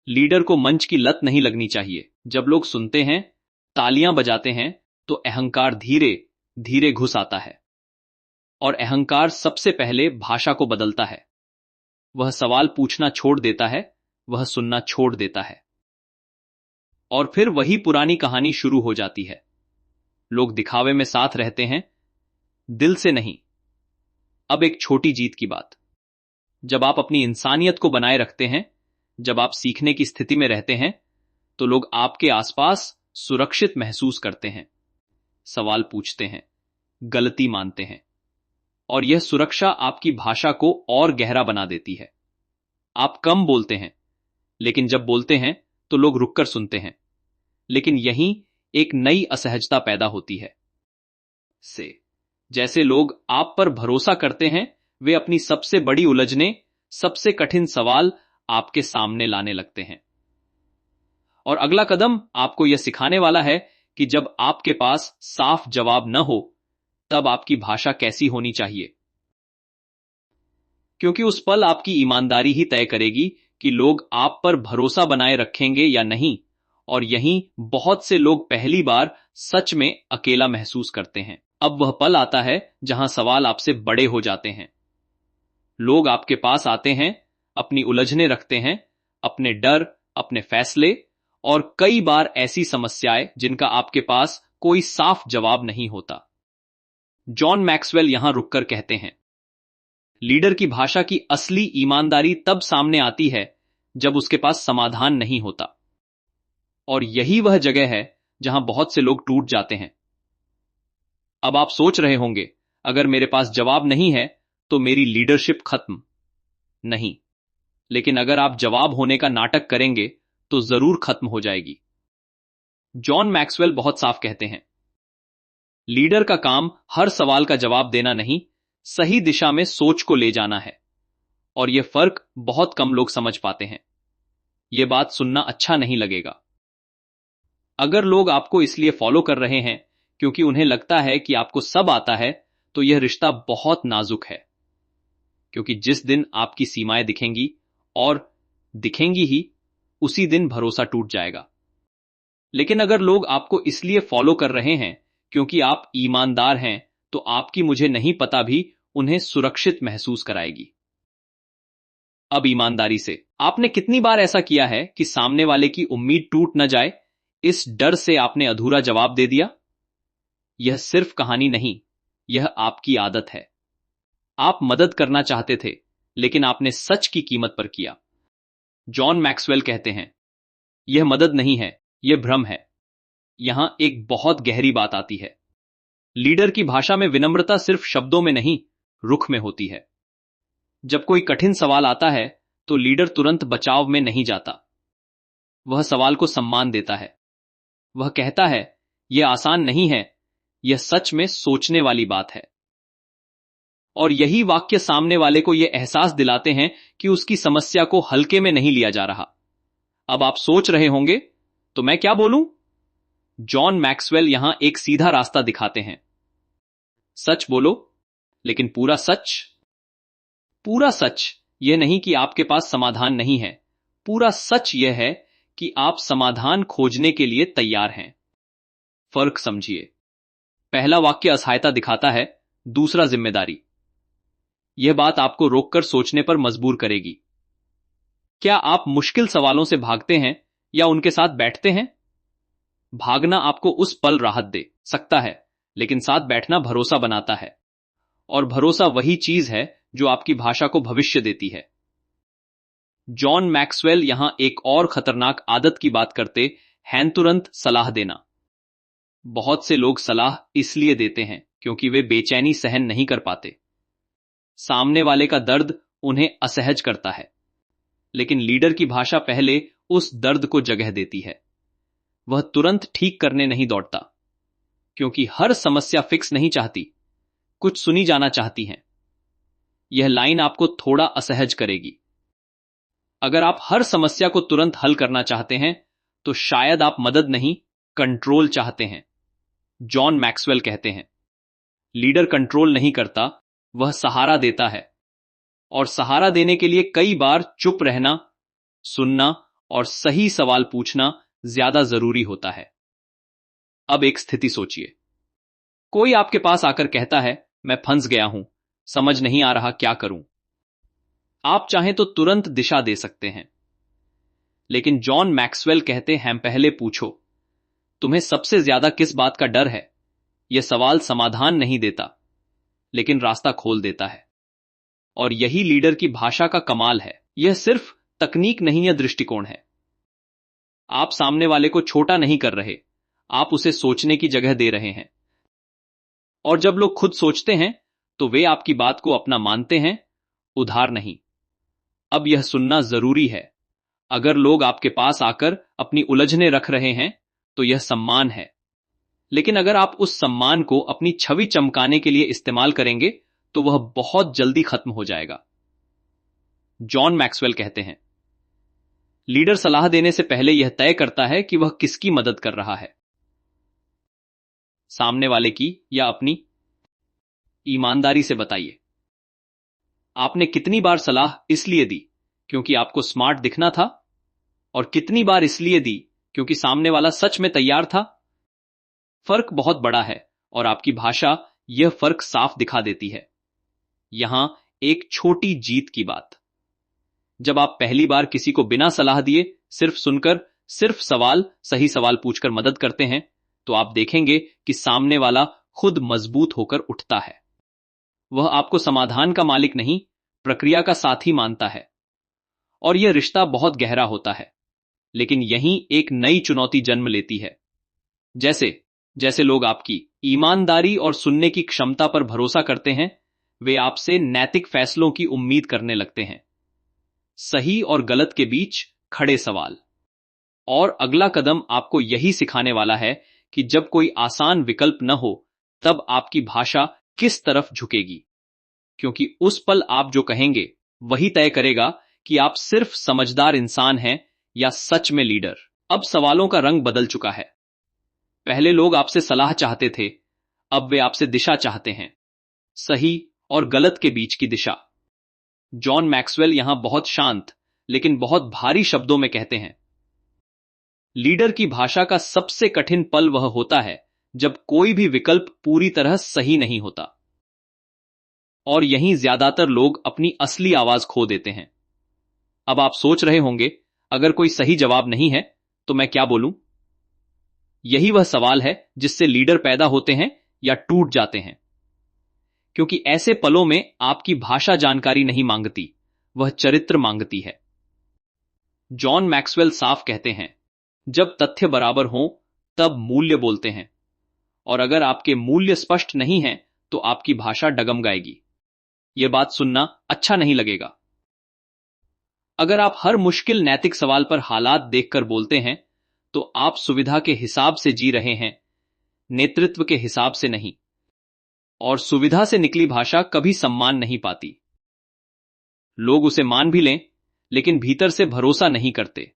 लीडर को मंच की लत नहीं लगनी चाहिए। जब लोग सुनते हैं, तालियां बजाते हैं, तो अहंकार धीरे धीरे घुस आता है, और अहंकार सबसे पहले भाषा को बदलता है। वह सवाल पूछना छोड़ देता है, वह सुनना छोड़ देता है, और फिर वही पुरानी कहानी शुरू हो जाती है। लोग दिखावे में साथ रहते हैं, दिल से नहीं। अब एक छोटी जीत की बात। जब आप अपनी इंसानियत को बनाए रखते हैं, जब आप सीखने की स्थिति में रहते हैं, तो लोग आपके आसपास सुरक्षित महसूस करते हैं, सवाल पूछते हैं, गलती मानते हैं, और यह सुरक्षा आपकी भाषा को और गहरा बना देती है। आप कम बोलते हैं, लेकिन जब बोलते हैं तो लोग रुककर सुनते हैं। लेकिन यहीं एक नई असहजता पैदा होती है। जैसे लोग आप पर भरोसा करते हैं, वे अपनी सबसे बड़ी उलझने, सबसे कठिन सवाल आपके सामने लाने लगते हैं। और अगला कदम आपको यह सिखाने वाला है कि जब आपके पास साफ जवाब न हो, तब आपकी भाषा कैसी होनी चाहिए। क्योंकि उस पल आपकी ईमानदारी ही तय करेगी कि लोग आप पर भरोसा बनाए रखेंगे या नहीं। और यहीं बहुत से लोग पहली बार सच में अकेला महसूस करते हैं। अब वह पल आता है जहां सवाल आपसे बड़े हो जाते हैं। लोग आपके पास आते हैं, अपनी उलझने रखते हैं, अपने डर, अपने फैसले, और कई बार ऐसी समस्याएं जिनका आपके पास कोई साफ जवाब नहीं होता। जॉन मैक्सवेल यहां रुककर कहते हैं, लीडर की भाषा की असली ईमानदारी तब सामने आती है जब उसके पास समाधान नहीं होता। और यही वह जगह है जहां बहुत से लोग टूट जाते हैं। अब आप सोच रहे होंगे, अगर मेरे पास जवाब नहीं है तो मेरी लीडरशिप खत्म। नहीं, लेकिन अगर आप जवाब होने का नाटक करेंगे तो जरूर खत्म हो जाएगी। जॉन मैक्सवेल बहुत साफ कहते हैं, लीडर का काम हर सवाल का जवाब देना नहीं, सही दिशा में सोच को ले जाना है। और यह फर्क बहुत कम लोग समझ पाते हैं। यह बात सुनना अच्छा नहीं लगेगा। अगर लोग आपको इसलिए फॉलो कर रहे हैं क्योंकि उन्हें लगता है कि आपको सब आता है, तो यह रिश्ता बहुत नाजुक है। क्योंकि जिस दिन आपकी सीमाएं दिखेंगी, और दिखेंगी ही, उसी दिन भरोसा टूट जाएगा। लेकिन अगर लोग आपको इसलिए फॉलो कर रहे हैं क्योंकि आप ईमानदार हैं, तो आपकी मुझे नहीं पता भी उन्हें सुरक्षित महसूस कराएगी। अब ईमानदारी से, आपने कितनी बार ऐसा किया है कि सामने वाले की उम्मीद टूट न जाए, इस डर से आपने अधूरा जवाब दे दिया? यह सिर्फ कहानी नहीं, यह आपकी आदत है। आप मदद करना चाहते थे, लेकिन आपने सच की कीमत पर किया। जॉन मैक्सवेल कहते हैं, यह मदद नहीं है, यह भ्रम है। यहां एक बहुत गहरी बात आती है। लीडर की भाषा में विनम्रता सिर्फ शब्दों में नहीं, रुख में होती है। जब कोई कठिन सवाल आता है तो लीडर तुरंत बचाव में नहीं जाता। वह सवाल को सम्मान देता है। वह कहता है, यह आसान नहीं है, यह सच में सोचने वाली बात है। और यही वाक्य सामने वाले को यह एहसास दिलाते हैं कि उसकी समस्या को हल्के में नहीं लिया जा रहा। अब आप सोच रहे होंगे, तो मैं क्या बोलूं? जॉन मैक्सवेल यहां एक सीधा रास्ता दिखाते हैं। सच बोलो, लेकिन पूरा सच। पूरा सच यह नहीं कि आपके पास समाधान नहीं है। पूरा सच यह है कि आप समाधान खोजने के लिए तैयार हैं। फर्क समझिए। पहला वाक्य असहायता दिखाता है, दूसरा जिम्मेदारी। यह बात आपको रोककर सोचने पर मजबूर करेगी। क्या आप मुश्किल सवालों से भागते हैं या उनके साथ बैठते हैं? भागना आपको उस पल राहत दे सकता है, लेकिन साथ बैठना भरोसा बनाता है। और भरोसा वही चीज है जो आपकी भाषा को भविष्य देती है। जॉन मैक्सवेल यहां एक और खतरनाक आदत की बात करते हैं, तुरंत सलाह देना। बहुत से लोग सलाह इसलिए देते हैं क्योंकि वे बेचैनी सहन नहीं कर पाते। सामने वाले का दर्द उन्हें असहज करता है। लेकिन लीडर की भाषा पहले उस दर्द को जगह देती है। वह तुरंत ठीक करने नहीं दौड़ता, क्योंकि हर समस्या फिक्स नहीं चाहती, कुछ सुनी जाना चाहती है। यह लाइन आपको थोड़ा असहज करेगी। अगर आप हर समस्या को तुरंत हल करना चाहते हैं, तो शायद आप मदद नहीं, कंट्रोल चाहते हैं। जॉन मैक्सवेल कहते हैं, लीडर कंट्रोल नहीं करता, वह सहारा देता है। और सहारा देने के लिए कई बार चुप रहना, सुनना और सही सवाल पूछना ज्यादा जरूरी होता है। अब एक स्थिति सोचिए। कोई आपके पास आकर कहता है, मैं फंस गया हूं, समझ नहीं आ रहा क्या करूं। आप चाहें तो तुरंत दिशा दे सकते हैं। लेकिन जॉन मैक्सवेल कहते हैं, पहले पूछो, तुम्हें सबसे ज्यादा किस बात का डर है? यह सवाल समाधान नहीं देता, लेकिन रास्ता खोल देता है। और यही लीडर की भाषा का कमाल है। यह सिर्फ तकनीक नहीं, यह दृष्टिकोण है। आप सामने वाले को छोटा नहीं कर रहे, आप उसे सोचने की जगह दे रहे हैं। और जब लोग खुद सोचते हैं तो वे आपकी बात को अपना मानते हैं, उधार नहीं। अब यह सुनना जरूरी है। अगर लोग आपके पास आकर अपनी उलझने रख रहे हैं तो यह सम्मान है, लेकिन अगर आप उस सम्मान को अपनी छवि चमकाने के लिए इस्तेमाल करेंगे तो वह बहुत जल्दी खत्म हो जाएगा। जॉन मैक्सवेल कहते हैं, लीडर सलाह देने से पहले यह तय करता है कि वह किसकी मदद कर रहा है, सामने वाले की या अपनी। ईमानदारी से बताइए, आपने कितनी बार सलाह इसलिए दी क्योंकि आपको स्मार्ट दिखना था, और कितनी बार इसलिए दी क्योंकि सामने वाला सच में तैयार था। फर्क बहुत बड़ा है और आपकी भाषा यह फर्क साफ दिखा देती है। यहां एक छोटी जीत की बात, जब आप पहली बार किसी को बिना सलाह दिए सिर्फ सुनकर, सिर्फ सही सवाल पूछकर मदद करते हैं, तो आप देखेंगे कि सामने वाला खुद मजबूत होकर उठता है। वह आपको समाधान का मालिक नहीं, प्रक्रिया का साथी मानता है, और यह रिश्ता बहुत गहरा होता है। लेकिन यहीं एक नई चुनौती जन्म लेती है। जैसे जैसे लोग आपकी ईमानदारी और सुनने की क्षमता पर भरोसा करते हैं, वे आपसे नैतिक फैसलों की उम्मीद करने लगते हैं, सही और गलत के बीच खड़े सवाल। और अगला कदम आपको यही सिखाने वाला है कि जब कोई आसान विकल्प न हो, तब आपकी भाषा किस तरफ झुकेगी, क्योंकि उस पल आप जो कहेंगे वही तय करेगा कि आप सिर्फ समझदार इंसान हैं या सच में लीडर। अब सवालों का रंग बदल चुका है। पहले लोग आपसे सलाह चाहते थे, अब वे आपसे दिशा चाहते हैं, सही और गलत के बीच की दिशा। जॉन मैक्सवेल यहां बहुत शांत लेकिन बहुत भारी शब्दों में कहते हैं, लीडर की भाषा का सबसे कठिन पल वह होता है जब कोई भी विकल्प पूरी तरह सही नहीं होता। और यहीं ज्यादातर लोग अपनी असली आवाज खो देते हैं। अब आप सोच रहे होंगे, अगर कोई सही जवाब नहीं है तो मैं क्या बोलूं? यही वह सवाल है जिससे लीडर पैदा होते हैं या टूट जाते हैं, क्योंकि ऐसे पलों में आपकी भाषा जानकारी नहीं मांगती, वह चरित्र मांगती है। जॉन मैक्सवेल साफ कहते हैं, जब तथ्य बराबर हों तब मूल्य बोलते हैं, और अगर आपके मूल्य स्पष्ट नहीं हैं तो आपकी भाषा डगमगाएगी। यह बात सुनना अच्छा नहीं लगेगा। अगर आप हर मुश्किल नैतिक सवाल पर हालात देखकर बोलते हैं तो आप सुविधा के हिसाब से जी रहे हैं, नेतृत्व के हिसाब से नहीं। और सुविधा से निकली भाषा कभी सम्मान नहीं पाती। लोग उसे मान भी लें लेकिन भीतर से भरोसा नहीं करते।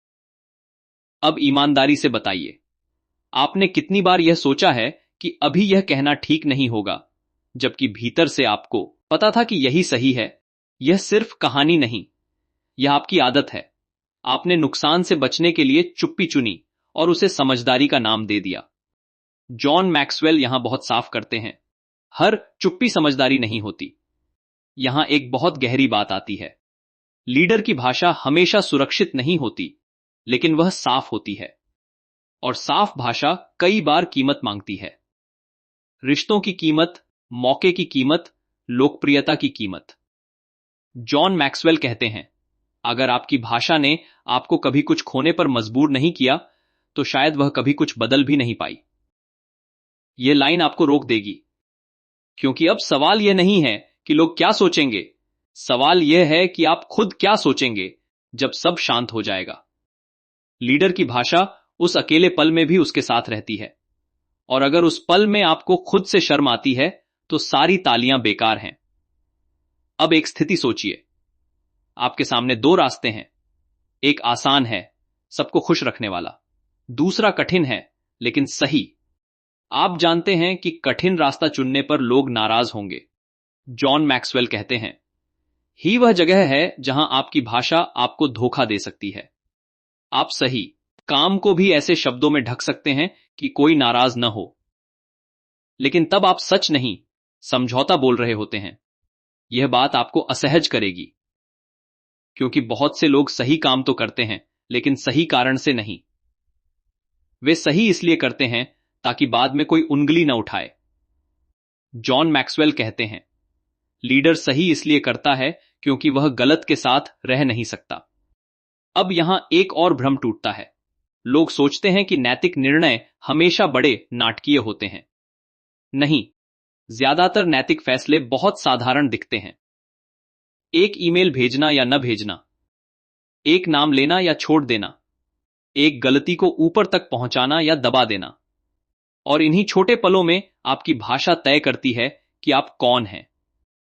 अब ईमानदारी से बताइए, आपने कितनी बार यह सोचा है कि अभी यह कहना ठीक नहीं होगा, जबकि भीतर से आपको पता था कि यही सही है? यह सिर्फ कहानी नहीं, यह आपकी आदत है। आपने नुकसान से बचने के लिए चुप्पी चुनी और उसे समझदारी का नाम दे दिया। जॉन मैक्सवेल यहां बहुत साफ करते हैं, हर चुप्पी समझदारी नहीं होती। यहां एक बहुत गहरी बात आती है। लीडर की भाषा हमेशा सुरक्षित नहीं होती, लेकिन वह साफ होती है, और साफ भाषा कई बार कीमत मांगती है। रिश्तों की कीमत, मौके की कीमत, लोकप्रियता की कीमत। जॉन मैक्सवेल कहते हैं, अगर आपकी भाषा ने आपको कभी कुछ खोने पर मजबूर नहीं किया तो शायद वह कभी कुछ बदल भी नहीं पाई। यह लाइन आपको रोक देगी, क्योंकि अब सवाल यह नहीं है कि लोग क्या सोचेंगे, सवाल यह है कि आप खुद क्या सोचेंगे जब सब शांत हो जाएगा। लीडर की भाषा उस अकेले पल में भी उसके साथ रहती है, और अगर उस पल में आपको खुद से शर्म आती है तो सारी तालियां बेकार हैं। अब एक स्थिति सोचिए, आपके सामने दो रास्ते हैं। एक आसान है, सबको खुश रखने वाला, दूसरा कठिन है लेकिन सही। आप जानते हैं कि कठिन रास्ता चुनने पर लोग नाराज होंगे। जॉन मैक्सवेल कहते हैं, ही वह जगह है जहां आपकी भाषा आपको धोखा दे सकती है। आप सही काम को भी ऐसे शब्दों में ढक सकते हैं कि कोई नाराज न हो, लेकिन तब आप सच नहीं, समझौता बोल रहे होते हैं। यह बात आपको असहज करेगी, क्योंकि बहुत से लोग सही काम तो करते हैं लेकिन सही कारण से नहीं। वे सही इसलिए करते हैं ताकि बाद में कोई उंगली न उठाए। जॉन मैक्सवेल कहते हैं, लीडर सही इसलिए करता है क्योंकि वह गलत के साथ रह नहीं सकता। अब यहां एक और भ्रम टूटता है। लोग सोचते हैं कि नैतिक निर्णय हमेशा बड़े नाटकीय होते हैं। नहीं, ज्यादातर नैतिक फैसले बहुत साधारण दिखते हैं। एक ईमेल भेजना या न भेजना, एक नाम लेना या छोड़ देना, एक गलती को ऊपर तक पहुंचाना या दबा देना। और इन्हीं छोटे पलों में आपकी भाषा तय करती है कि आप कौन हैं।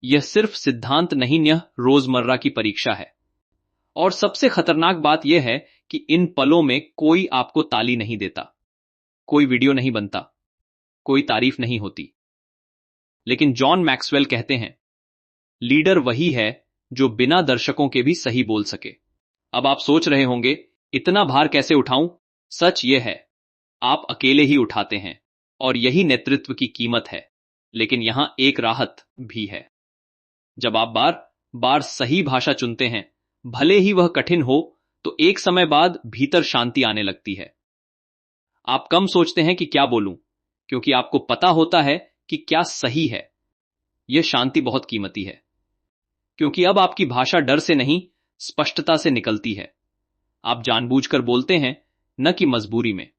यह सिर्फ सिद्धांत नहीं, यह रोजमर्रा की परीक्षा है। और सबसे खतरनाक बात यह है कि इन पलों में कोई आपको ताली नहीं देता, कोई वीडियो नहीं बनता, कोई तारीफ नहीं होती। लेकिन जॉन मैक्सवेल कहते हैं, लीडर वही है जो बिना दर्शकों के भी सही बोल सके। अब आप सोच रहे होंगे, इतना भार कैसे उठाऊं? सच यह है, आप अकेले ही उठाते हैं, और यही नेतृत्व की कीमत है। लेकिन यहां एक राहत भी है। जब आप बार बार सही भाषा चुनते हैं, भले ही वह कठिन हो, तो एक समय बाद भीतर शांति आने लगती है। आप कम सोचते हैं कि क्या बोलूं, क्योंकि आपको पता होता है कि क्या सही है। यह शांति बहुत कीमती है, क्योंकि अब आपकी भाषा डर से नहीं, स्पष्टता से निकलती है। आप जानबूझकर बोलते हैं, न कि मजबूरी में।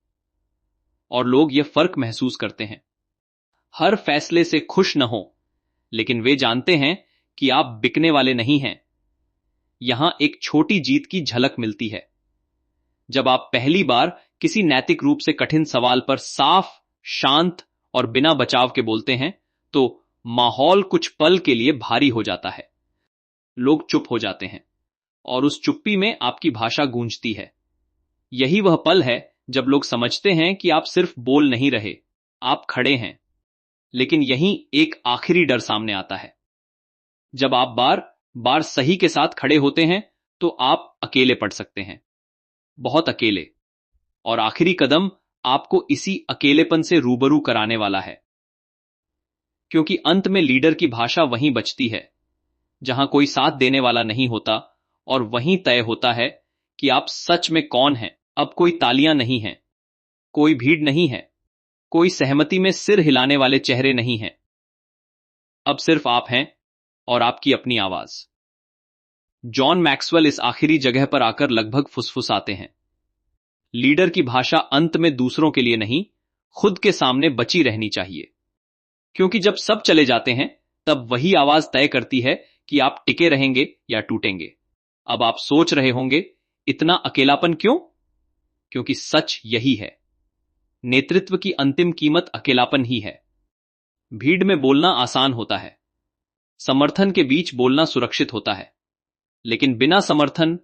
और लोग यह फर्क महसूस करते हैं। हर फैसले से खुश न हो, लेकिन वे जानते हैं कि आप बिकने वाले नहीं हैं। यहां एक छोटी जीत की झलक मिलती है। जब आप पहली बार किसी नैतिक रूप से कठिन सवाल पर साफ, शांत और बिना बचाव के बोलते हैं, तो माहौल कुछ पल के लिए भारी हो जाता है। लोग चुप हो जाते हैं, और उस चुप्पी में आपकी भाषा गूंजती है। यही वह पल है जब लोग समझते हैं कि आप सिर्फ बोल नहीं रहे, आप खड़े हैं। लेकिन यहीं एक आखिरी डर सामने आता है। जब आप बार बार सही के साथ खड़े होते हैं, तो आप अकेले पड़ सकते हैं, बहुत अकेले। और आखिरी कदम आपको इसी अकेलेपन से रूबरू कराने वाला है। क्योंकि अंत में लीडर की भाषा वहीं बचती है, जहां कोई साथ देने वाला नहीं होता, और वहीं तय होता है कि आप सच में कौन हैं। अब कोई तालियां नहीं हैं, कोई भीड़ नहीं है, कोई सहमति में सिर हिलाने वाले चेहरे नहीं हैं। अब सिर्फ आप हैं और आपकी अपनी आवाज। जॉन मैक्सवेल इस आखिरी जगह पर आकर लगभग फुसफुसाते हैं, लीडर की भाषा अंत में दूसरों के लिए नहीं, खुद के सामने बची रहनी चाहिए। क्योंकि जब सब चले जाते हैं, तब वही आवाज तय करती है कि आप टिके रहेंगे या टूटेंगे। अब आप सोच रहे होंगे, इतना अकेलापन क्यों? क्योंकि सच यही है, नेतृत्व की अंतिम कीमत अकेलापन ही है। भीड़ में बोलना आसान होता है, समर्थन के बीच बोलना सुरक्षित होता है, लेकिन बिना समर्थन,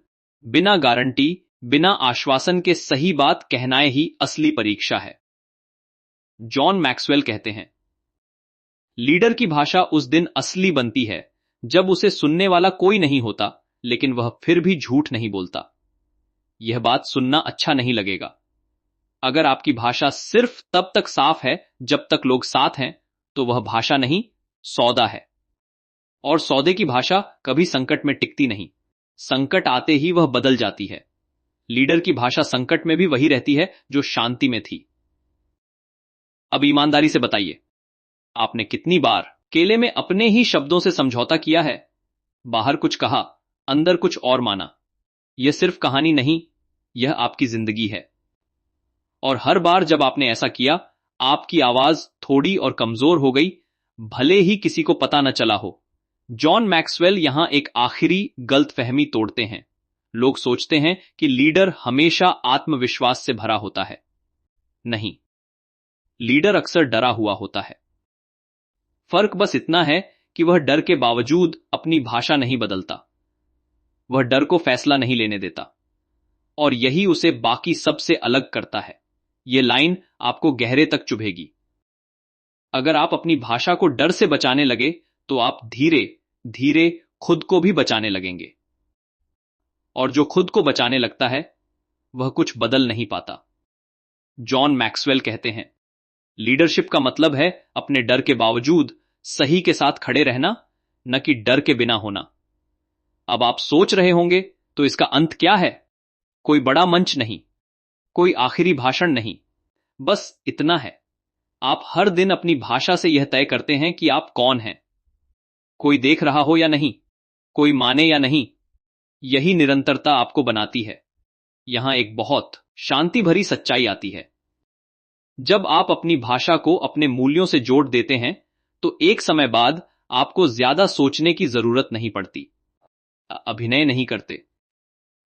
बिना गारंटी, बिना आश्वासन के सही बात कहनाए ही असली परीक्षा है। जॉन मैक्सवेल कहते हैं, लीडर की भाषा उस दिन असली बनती है जब उसे सुनने वाला कोई नहीं होता, लेकिन वह फिर भी झूठ नहीं बोलता। यह बात सुनना अच्छा नहीं लगेगा। अगर आपकी भाषा सिर्फ तब तक साफ है जब तक लोग साथ हैं, तो वह भाषा नहीं, सौदा है। और सौदे की भाषा कभी संकट में टिकती नहीं, संकट आते ही वह बदल जाती है। लीडर की भाषा संकट में भी वही रहती है जो शांति में थी। अब ईमानदारी से बताइए, आपने कितनी बार केले में अपने ही शब्दों से समझौता किया है? बाहर कुछ कहा, अंदर कुछ और माना। यह सिर्फ कहानी नहीं, यह आपकी जिंदगी है। और हर बार जब आपने ऐसा किया, आपकी आवाज थोड़ी और कमजोर हो गई, भले ही किसी को पता न चला हो। जॉन मैक्सवेल यहां एक आखिरी गलतफहमी तोड़ते हैं। लोग सोचते हैं कि लीडर हमेशा आत्मविश्वास से भरा होता है। नहीं, लीडर अक्सर डरा हुआ होता है। फर्क बस इतना है कि वह डर के बावजूद अपनी भाषा नहीं बदलता। वह डर को फैसला नहीं लेने देता, और यही उसे बाकी सबसे अलग करता है। यह लाइन आपको गहरे तक चुभेगी। अगर आप अपनी भाषा को डर से बचाने लगे, तो आप धीरे धीरे खुद को भी बचाने लगेंगे। और जो खुद को बचाने लगता है, वह कुछ बदल नहीं पाता। जॉन मैक्सवेल कहते हैं, लीडरशिप का मतलब है अपने डर के बावजूद सही के साथ खड़े रहना, न कि डर के बिना होना। अब आप सोच रहे होंगे, तो इसका अंत क्या है? कोई बड़ा मंच नहीं, कोई आखिरी भाषण नहीं, बस इतना है, आप हर दिन अपनी भाषा से यह तय करते हैं कि आप कौन हैं। कोई देख रहा हो या नहीं, कोई माने या नहीं, यही निरंतरता आपको बनाती है। यहां एक बहुत शांति भरी सच्चाई आती है। जब आप अपनी भाषा को अपने मूल्यों से जोड़ देते हैं तो एक समय बाद आपको ज्यादा सोचने की जरूरत नहीं पड़ती। अभिनय नहीं करते,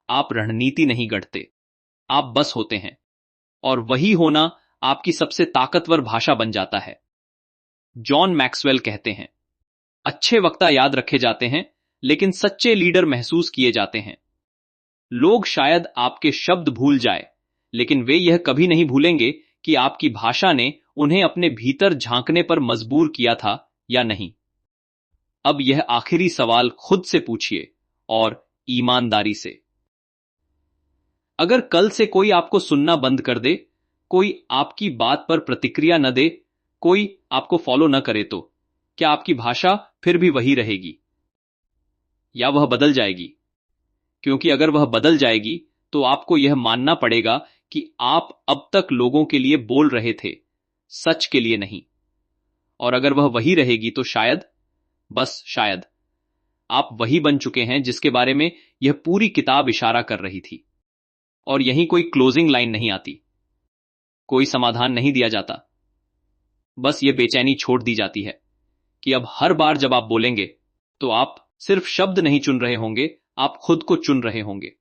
आप रणनीति नहीं गढ़ते, आप बस होते हैं। और वही होना आपकी सबसे ताकतवर भाषा बन जाता है। जॉन मैक्सवेल कहते हैं, अच्छे वक्ता याद रखे जाते हैं लेकिन सच्चे लीडर महसूस किए जाते हैं। लोग शायद आपके शब्द भूल जाए, लेकिन वे यह कभी नहीं भूलेंगे कि आपकी भाषा ने उन्हें अपने भीतर झांकने पर मजबूर किया था या नहीं। अब यह आखिरी सवाल खुद से पूछिए, और ईमानदारी से। अगर कल से कोई आपको सुनना बंद कर दे, कोई आपकी बात पर प्रतिक्रिया न दे, कोई आपको फॉलो न करे, तो क्या आपकी भाषा फिर भी वही रहेगी या वह बदल जाएगी? क्योंकि अगर वह बदल जाएगी तो आपको यह मानना पड़ेगा कि आप अब तक लोगों के लिए बोल रहे थे, सच के लिए नहीं। और अगर वह वही रहेगी तो शायद, बस शायद, आप वही बन चुके हैं जिसके बारे में यह पूरी किताब इशारा कर रही थी। और यहीं कोई क्लोजिंग लाइन नहीं आती, कोई समाधान नहीं दिया जाता, बस यह बेचैनी छोड़ दी जाती है कि अब हर बार जब आप बोलेंगे तो आप सिर्फ शब्द नहीं चुन रहे होंगे, आप खुद को चुन रहे होंगे।